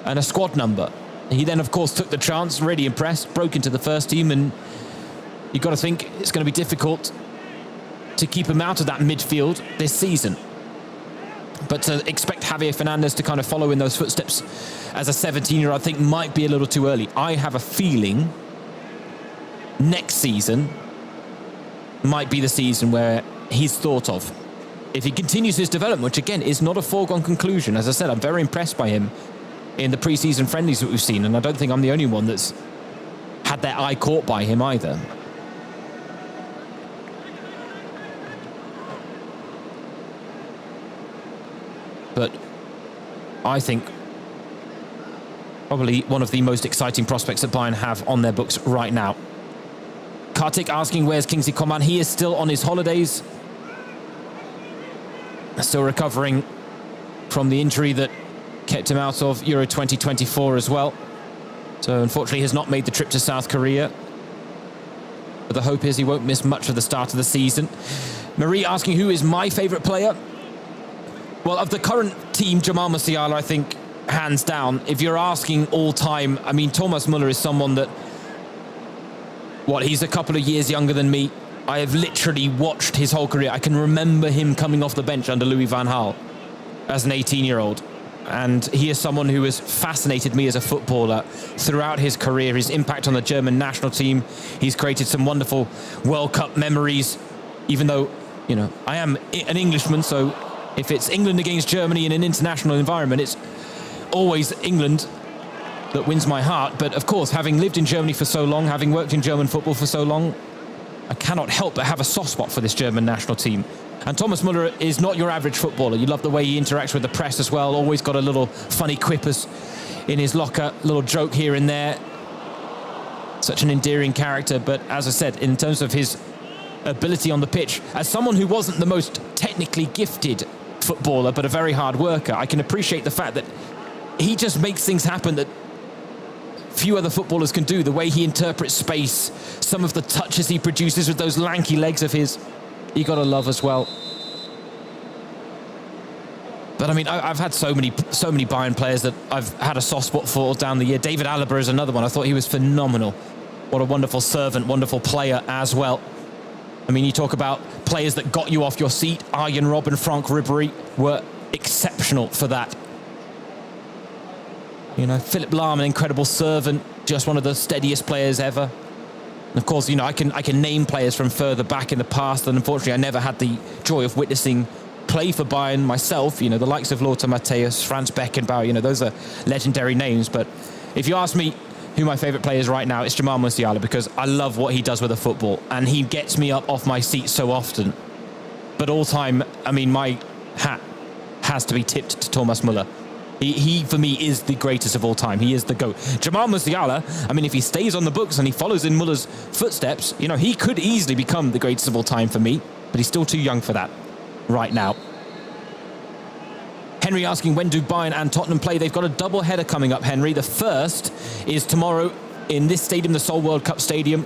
Speaker 1: and a squad number. He then, of course, took the chance, really impressed, broke into the first team, and you've got to think it's going to be difficult to keep him out of that midfield this season. But to expect Javier Fernandez to kind of follow in those footsteps as a 17-year-old, I think might be a little too early. I have a feeling next season might be the season where he's thought of. If he continues his development, which again is not a foregone conclusion. As I said, I'm very impressed by him in the pre-season friendlies that we've seen, and I don't think I'm the only one that's had their eye caught by him either. but I think probably one of the most exciting prospects that Bayern have on their books right now. Kartik asking, where's Kingsley Coman? He is still on his holidays. Still recovering from the injury that kept him out of Euro 2024 as well. So unfortunately has not made the trip to South Korea. But the hope is he won't miss much of the start of the season. Marie asking, who is my favourite player? Well, of the current team, Jamal Musiala, I think, hands down. If you're asking all time, I mean, Thomas Müller is someone that, he's a couple of years younger than me. I have literally watched his whole career. I can remember him coming off the bench under Louis van Gaal as an 18-year-old. And he is someone who has fascinated me as a footballer throughout his career. His impact on the German national team. He's created some wonderful World Cup memories, even though, I am an Englishman, so if it's England against Germany in an international environment, it's always England that wins my heart. But of course, having lived in Germany for so long, having worked in German football for so long, I cannot help but have a soft spot for this German national team. And Thomas Müller is not your average footballer. You love the way he interacts with the press as well. Always got a little funny quippers in his locker, little joke here and there. Such an endearing character. But as I said, in terms of his ability on the pitch, as someone who wasn't the most technically gifted footballer, but a very hard worker, I can appreciate the fact that he just makes things happen that few other footballers can do. The way he interprets space, some of the touches he produces with those lanky legs of his, you got to love as well. But I mean, I've had so many Bayern players that I've had a soft spot for down the year. David Alaba is another one. I thought he was phenomenal. What a wonderful servant, wonderful player as well. I mean, you talk about players that got you off your seat. Arjen Robben, Frank Ribéry were exceptional for that. Philip Lahm, an incredible servant, just one of the steadiest players ever. And of course, I can name players from further back in the past, and unfortunately I never had the joy of witnessing play for Bayern myself. The likes of Lothar Matthäus, Franz Beckenbauer, those are legendary names. But if you ask me who my favourite player is right now, it's Jamal Musiala, because I love what he does with the football, and he gets me up off my seat so often. But all time, I mean, my hat has to be tipped to Thomas Müller. He, for me, is the greatest of all time. He is the GOAT. Jamal Musiala, I mean, if he stays on the books and he follows in Müller's footsteps, he could easily become the greatest of all time for me, but he's still too young for that right now. Henry asking, when do Bayern and Tottenham play? They've got a double header coming up, Henry. The first is tomorrow in this stadium, the Seoul World Cup Stadium.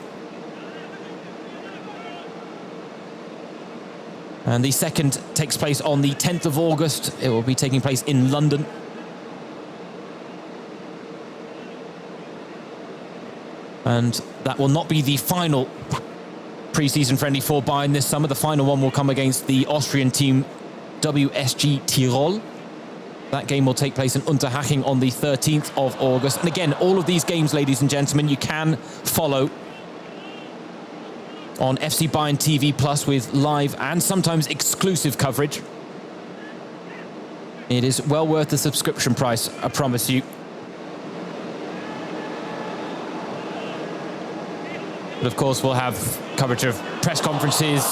Speaker 1: And the second takes place on the 10th of August. It will be taking place in London. And that will not be the final pre-season friendly for Bayern this summer. The final one will come against the Austrian team WSG Tirol. That game will take place in Unterhaching on the 13th of August. And again, all of these games, ladies and gentlemen, you can follow on FC Bayern TV Plus with live and sometimes exclusive coverage. It is well worth the subscription price, I promise you. But of course, we'll have coverage of press conferences,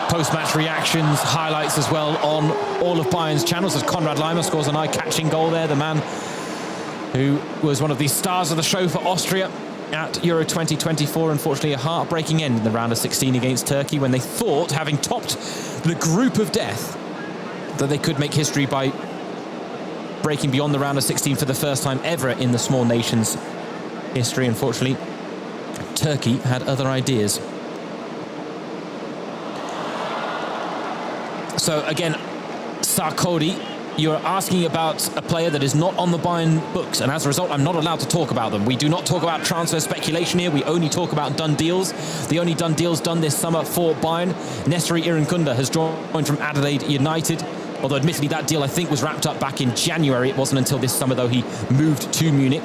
Speaker 1: post-match reactions, highlights as well on all of Bayern's channels, as Konrad Laimer scores an eye-catching goal there, the man who was one of the stars of the show for Austria at Euro 2024. Unfortunately, a heartbreaking end in the round of 16 against Turkey, when they thought, having topped the group of death, that they could make history by breaking beyond the round of 16 for the first time ever in the small nations history. Unfortunately, Turkey had other ideas. So again, Sarkodie, you're asking about a player that is not on the Bayern books, and as a result, I'm not allowed to talk about them. We do not talk about transfer speculation here. We only talk about done deals. The only done deals done this summer for Bayern. Nestori Irankunda has joined from Adelaide United, although admittedly that deal I think was wrapped up back in January. It wasn't until this summer, though, he moved to Munich,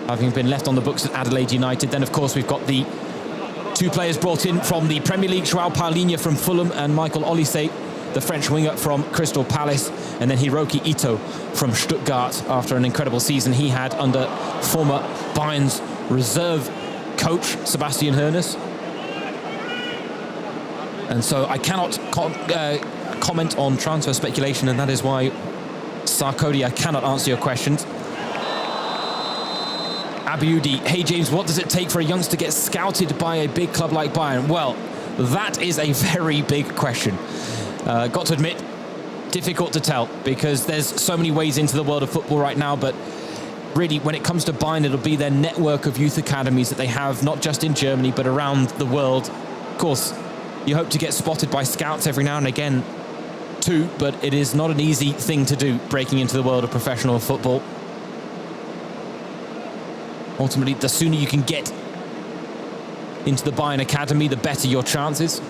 Speaker 1: having been left on the books at Adelaide United. Then, of course, we've got the two players brought in from the Premier League, João Paulinho from Fulham and Michael Olise, the French winger from Crystal Palace, and then Hiroki Ito from Stuttgart after an incredible season he had under former Bayern's reserve coach, Sebastian Hoeneß. And so I cannot comment on transfer speculation, and that is why Sarkodie, I cannot answer your questions. Abiudi, hey James, what does it take for a youngster to get scouted by a big club like Bayern? Well, that is a very big question. Got to admit, difficult to tell because there's so many ways into the world of football right now, but really when it comes to Bayern, it'll be their network of youth academies that they have, not just in Germany, but around the world. Of course, you hope to get spotted by scouts every now and again too, but it is not an easy thing to do, breaking into the world of professional football. Ultimately, the sooner you can get into the Bayern Academy, the better your chances.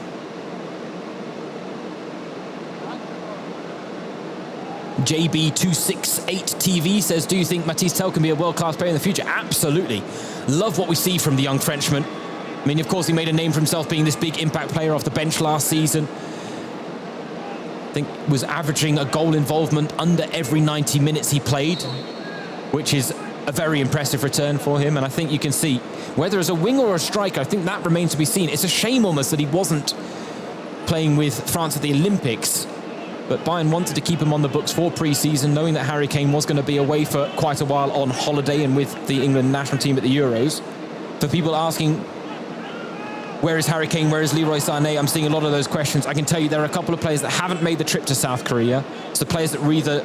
Speaker 1: JB268TV says, do you think Mathys Tel can be a world-class player in the future? Absolutely. Love what we see from the young Frenchman. I mean, of course, he made a name for himself being this big impact player off the bench last season. I think was averaging a goal involvement under every 90 minutes he played, which is a very impressive return for him. And I think you can see, whether as a winger or a striker, I think that remains to be seen. It's a shame almost that he wasn't playing with France at the Olympics, but Bayern wanted to keep him on the books for pre-season, knowing that Harry Kane was going to be away for quite a while on holiday and with the England national team at the Euros. For people asking, where is Harry Kane, where is Leroy Sané? I'm seeing a lot of those questions. I can tell you there are a couple of players that haven't made the trip to South Korea. It's the players that were either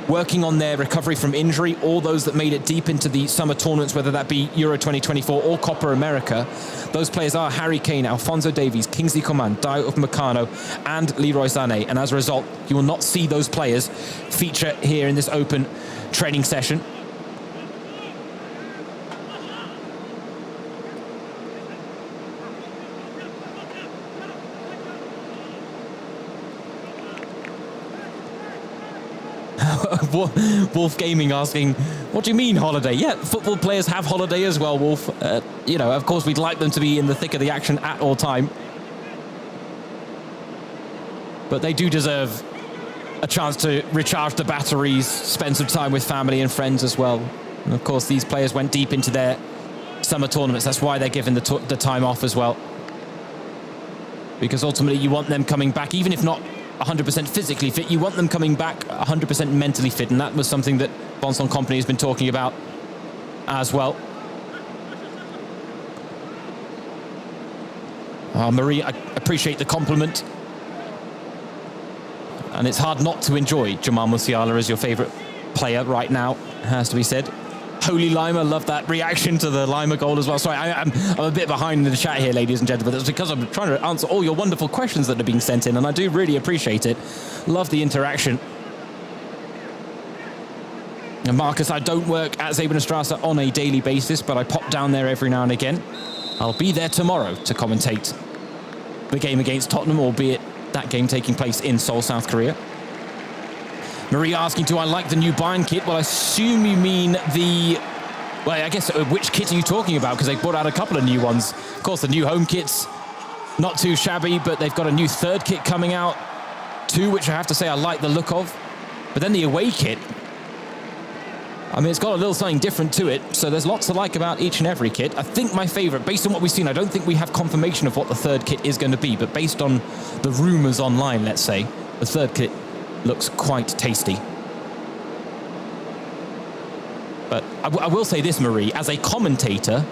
Speaker 1: working on their recovery from injury or those that made it deep into the summer tournaments, whether that be Euro 2024 or Copa America. Those players are Harry Kane, Alphonso Davies, Kingsley Coman, Dayot Upamecano and Leroy Sané. And as a result, you will not see those players feature here in this open training session. Wolf Gaming asking, what do you mean holiday? Yeah, football players have holiday as well, Wolf. You know, of course, we'd like them to be in the thick of the action at all time. But they do deserve a chance to recharge the batteries, spend some time with family and friends as well. And of course, these players went deep into their summer tournaments. That's why they're given the time off as well. Because ultimately, you want them coming back, even if not 100% physically fit, you want them coming back 100% mentally fit, and that was something that Vincent Kompany has been talking about as well. Marie, I appreciate the compliment, and it's hard not to enjoy Jamal Musiala as your favourite player right now, has to be said. Holy Lima, love that reaction to the Lima goal as well. Sorry, I'm a bit behind in the chat here, ladies and gentlemen. That's because I'm trying to answer all your wonderful questions that are being sent in, and I do really appreciate it. Love the interaction. And Marcus, I don't work at Zebenstrasse on a daily basis, but I pop down there every now and again. I'll be there tomorrow to commentate the game against Tottenham, albeit that game taking place in Seoul, South Korea. Marie asking, do I like the new Bayern kit? Well, I assume you mean the... Well, I guess which kit are you talking about? Because they brought out a couple of new ones. Of course, the new home kit's not too shabby, but they've got a new third kit coming out too, which I have to say I like the look of. But then the away kit, I mean, it's got a little something different to it, so there's lots to like about each and every kit. I think my favourite, based on what we've seen, I don't think we have confirmation of what the third kit is going to be, but based on the rumours online, let's say, the third kit looks quite tasty. But I will say this, Marie, as a commentator,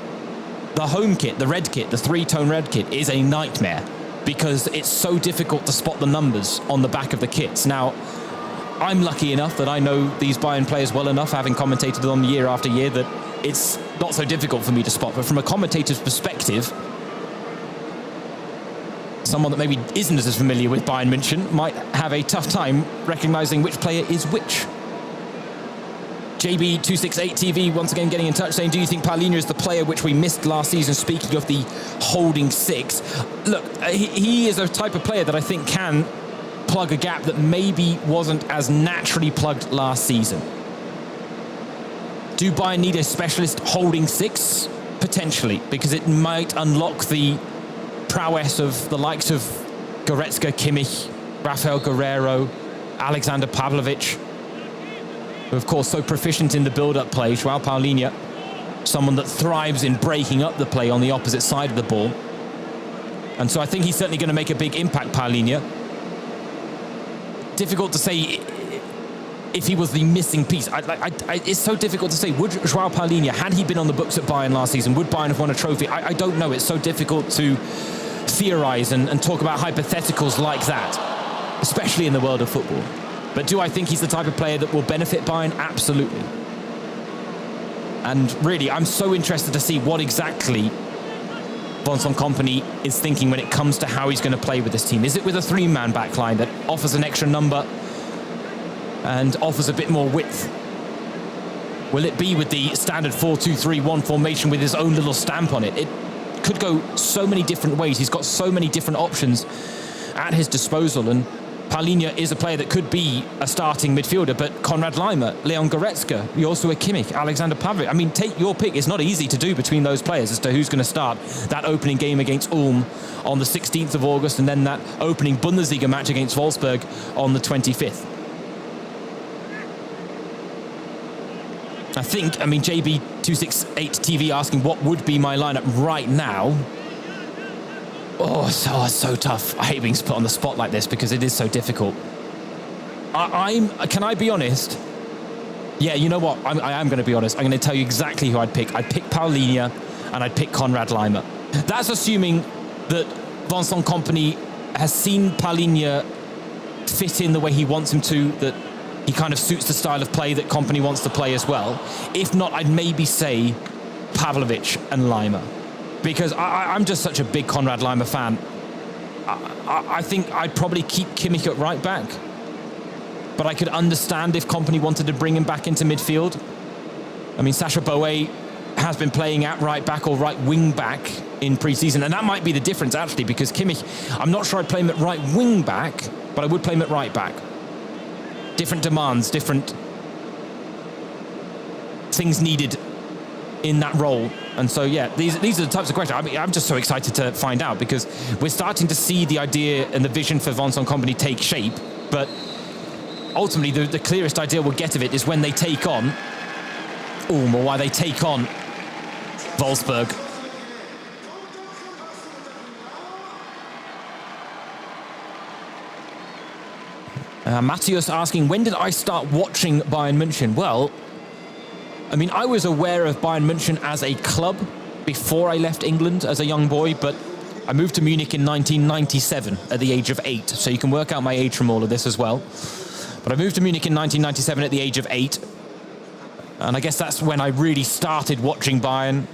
Speaker 1: the home kit, the red kit, the three-tone red kit is a nightmare because it's so difficult to spot the numbers on the back of the kits. Now, I'm lucky enough that I know these Bayern players well enough, having commentated on them year after year, that it's not so difficult for me to spot. But from a commentator's perspective, someone that maybe isn't as familiar with Bayern München might have a tough time recognizing which player is which. JB268TV once again getting in touch saying, do you think Paulinho is the player which we missed last season? Speaking of the holding six, look, he is a type of player that I think can plug a gap that maybe wasn't as naturally plugged last season. Do Bayern need a specialist holding six? Potentially, because it might unlock the prowess of the likes of Goretzka, Kimmich, Rafael Guerreiro, Alexander Pavlovic, who of course so proficient in the build-up play. Joao Paulinho, someone that thrives in breaking up the play on the opposite side of the ball. And so I think he's certainly going to make a big impact, Paulinho. Difficult to say if he was the missing piece. It's so difficult to say. Would João Palhinha, had he been on the books at Bayern last season, would Bayern have won a trophy? I don't know. It's so difficult to theorise and talk about hypotheticals like that, especially in the world of football. But do I think he's the type of player that will benefit Bayern? Absolutely. And really, I'm so interested to see what exactly Vincent Kompany is thinking when it comes to how he's going to play with this team. Is it with a three-man back line that offers an extra number and offers a bit more width? Will it be with the standard 4-2-3-1 formation with his own little stamp on it? It could go so many different ways. He's got so many different options at his disposal, and Palhinha is a player that could be a starting midfielder, but Konrad Laimer, Leon Goretzka, Joshua Kimmich, Alexander Pavic. I mean, take your pick. It's not easy to do between those players as to who's going to start that opening game against Ulm on the 16th of August, and then that opening Bundesliga match against Wolfsburg on the 25th. I think, JB268TV asking what would be my lineup right now. Oh, so tough. I hate being put on the spot like this because it is so difficult. Can I be honest? Yeah, you know what? I am going to be honest. I'm going to tell you exactly who I'd pick. I'd pick Palhinha and I'd pick Konrad Laimer. That's assuming that Vincent Kompany has seen Palhinha fit in the way he wants him to, that he kind of suits the style of play that Kompany wants to play as well. If not, I'd maybe say Pavlovic and Laimer. Because I'm just such a big Konrad Laimer fan. I think I'd probably keep Kimmich at right back. But I could understand if Kompany wanted to bring him back into midfield. I mean, Sacha Boey has been playing at right back or right wing back in pre-season. And that might be the difference, actually, because Kimmich, I'm not sure I'd play him at right wing back, but I would play him at right back. Different demands, different things needed in that role. And so, yeah, these are the types of questions. I mean, I'm just so excited to find out because we're starting to see the idea and the vision for Vincent Kompany take shape. But ultimately, the clearest idea we'll get of it is when they take on Ulm or why they take on Wolfsburg. Matthias asking, when did I start watching Bayern München? Well, I mean, I was aware of Bayern München as a club before I left England as a young boy, but I moved to Munich in 1997 at the age of 8. So you can work out my age from all of this as well. But I moved to Munich in 1997 at the age of 8. And I guess that's when I really started watching Bayern.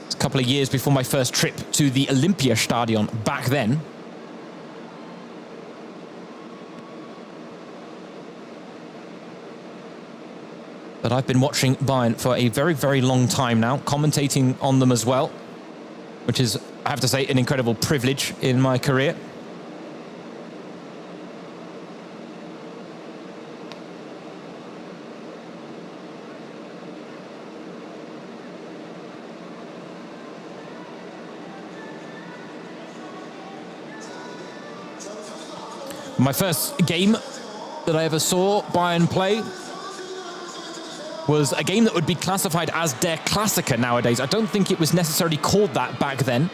Speaker 1: It's a couple of years before my first trip to the Olympiastadion back then. But I've been watching Bayern for a very, very long time now, commentating on them as well, which is, I have to say, an incredible privilege in my career. My first game that I ever saw Bayern play was a game that would be classified as Der Klassiker nowadays. I don't think it was necessarily called that back then.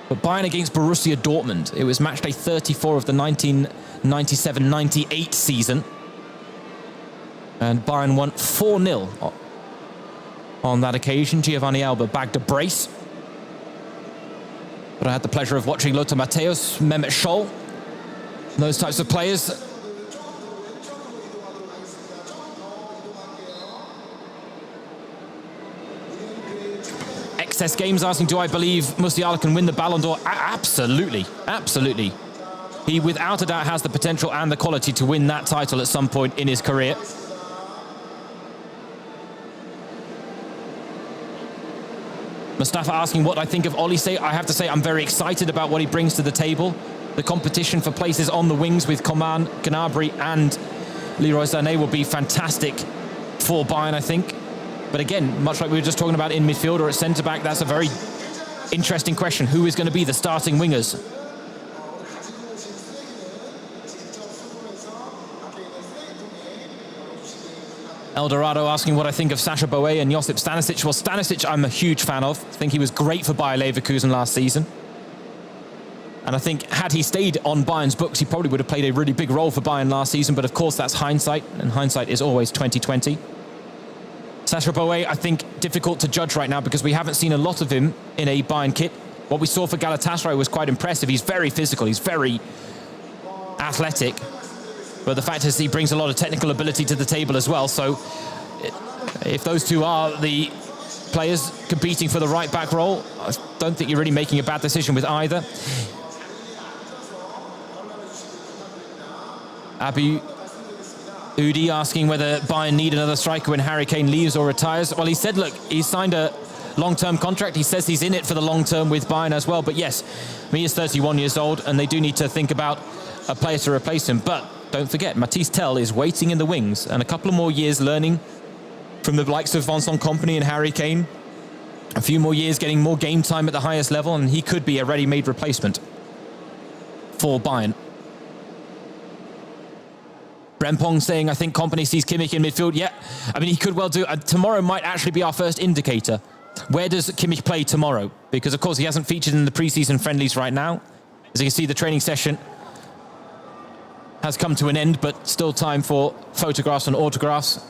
Speaker 1: But Bayern against Borussia Dortmund. It was match day 34 of the 1997-98 season. And Bayern won 4-0 on that occasion. Giovanni Alba bagged a brace. But I had the pleasure of watching Lothar Matthäus, Mehmet Scholl, those types of players. XS Games asking, do I believe Musiala can win the Ballon d'Or? Absolutely, absolutely. He, without a doubt, has the potential and the quality to win that title at some point in his career. Mustafa asking what I think of Olise. I have to say I'm very excited about what he brings to the table. The competition for places on the wings with Coman, Gnabry and Leroy Sané will be fantastic for Bayern, I think. But again, much like we were just talking about in midfield or at centre-back, that's a very interesting question. Who is going to be the starting wingers? Eldorado asking what I think of Sacha Boey and Josip Stanisic. Well, Stanisic I'm a huge fan of. I think he was great for Bayer Leverkusen last season. And I think had he stayed on Bayern's books, he probably would have played a really big role for Bayern last season. But of course, that's hindsight, and hindsight is always 2020. Sacha Boey, I think, difficult to judge right now because we haven't seen a lot of him in a Bayern kit. What we saw for Galatasaray was quite impressive. He's very physical, he's very athletic. But the fact is he brings a lot of technical ability to the table as well. So if those two are the players competing for the right-back role, I don't think you're really making a bad decision with either. Abu Udi asking whether Bayern need another striker when Harry Kane leaves or retires. Well, he said, look, he's signed a long-term contract. He says he's in it for the long term with Bayern as well. But yes, he is 31 years old, and they do need to think about a player to replace him. But don't forget, Matthijs Tel is waiting in the wings, and a couple of more years learning from the likes of Vincent Kompany and Harry Kane. A few more years getting more game time at the highest level, and he could be a ready-made replacement for Bayern. Brempong saying, I think Kompany sees Kimmich in midfield. Yeah, I mean, he could well do. Tomorrow might actually be our first indicator. Where does Kimmich play tomorrow? Because, of course, he hasn't featured in the preseason friendlies right now. As you can see, the training session has come to an end, but still time for photographs and autographs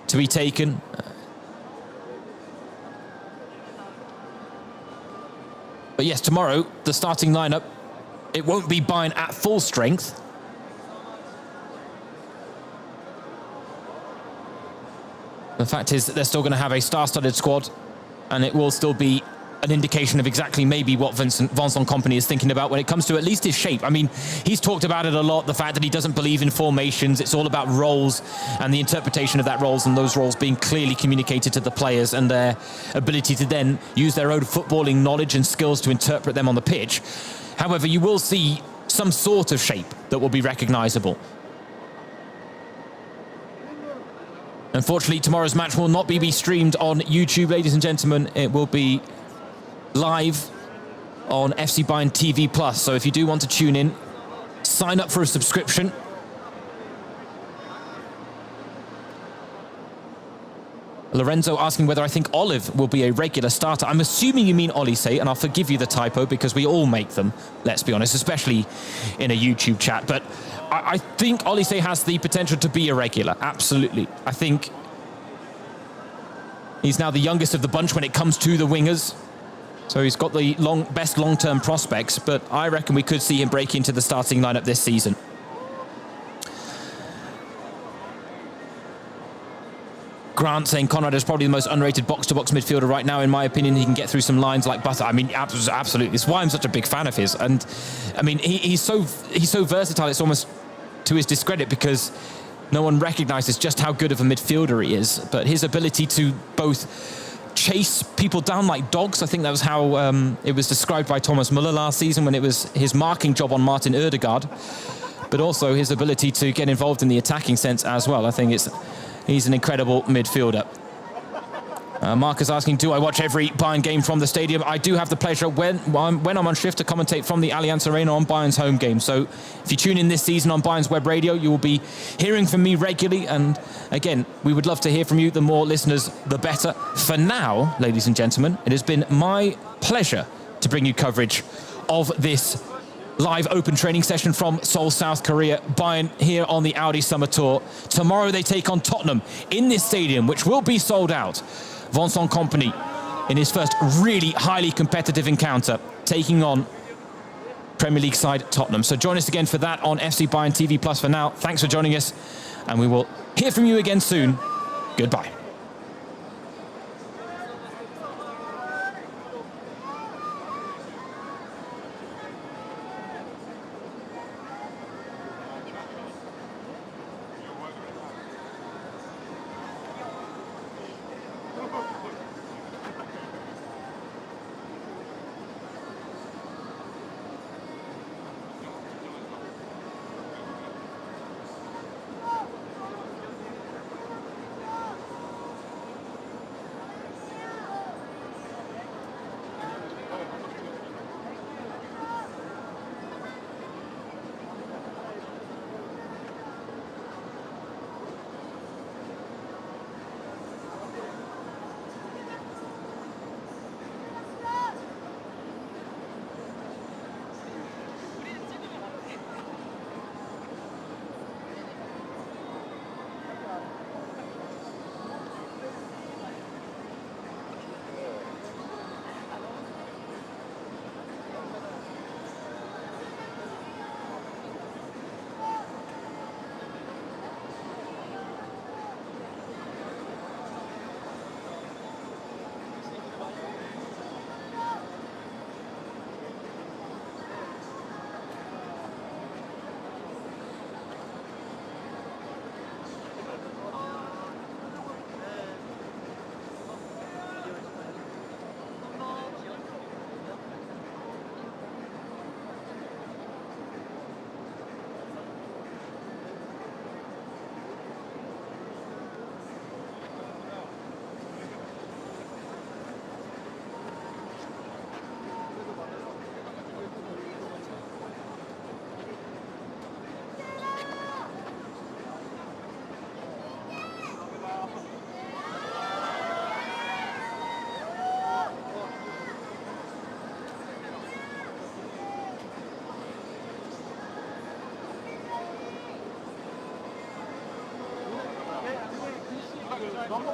Speaker 1: to be taken. But yes, tomorrow, the starting lineup, it won't be Bayern at full strength. The fact is that they're still going to have a star-studded squad, and it will still be an indication of exactly maybe what Vincent Kompany is thinking about when it comes to at least his shape. I mean, he's talked about it a lot, the fact that he doesn't believe in formations. It's all about roles and the interpretation of that roles, and those roles being clearly communicated to the players and their ability to then use their own footballing knowledge and skills to interpret them on the pitch. However, you will see some sort of shape that will be recognisable. Unfortunately, tomorrow's match will not be streamed on YouTube, ladies and gentlemen. It will be live on FC Bayern TV+. So if you do want to tune in, sign up for a subscription. Lorenzo asking whether I think Olive will be a regular starter. I'm assuming you mean Olise, and I'll forgive you the typo because we all make them, let's be honest, especially in a YouTube chat. But I think Olise has the potential to be a regular, absolutely. I think he's now the youngest of the bunch when it comes to the wingers. So he's got the best long-term prospects, but I reckon we could see him break into the starting lineup this season. Grant saying Conrad is probably the most underrated box-to-box midfielder right now. In my opinion, he can get through some lines like butter. I mean, absolutely. It's why I'm such a big fan of his. And I mean, he's so versatile. It's almost to his discredit because no one recognises just how good of a midfielder he is. But his ability to both chase people down like dogs, I think that was how it was described by Thomas Muller last season when it was his marking job on Martin Ødegaard. But also his ability to get involved in the attacking sense as well. I think he's an incredible midfielder. Mark is asking, do I watch every Bayern game from the stadium? I do have the pleasure when I'm on shift to commentate from the Allianz Arena on Bayern's home game. So if you tune in this season on Bayern's web radio, you will be hearing from me regularly. And again, we would love to hear from you. The more listeners, the better. For now, ladies and gentlemen, it has been my pleasure to bring you coverage of this live open training session from Seoul, South Korea. Bayern here on the Audi Summer Tour. Tomorrow they take on Tottenham in this stadium, which will be sold out. Vincent Kompany in his first really highly competitive encounter, taking on Premier League side Tottenham. So join us again for that on FC Bayern TV+. For now, thanks for joining us, and we will hear from you again soon. Goodbye.
Speaker 2: 넘버.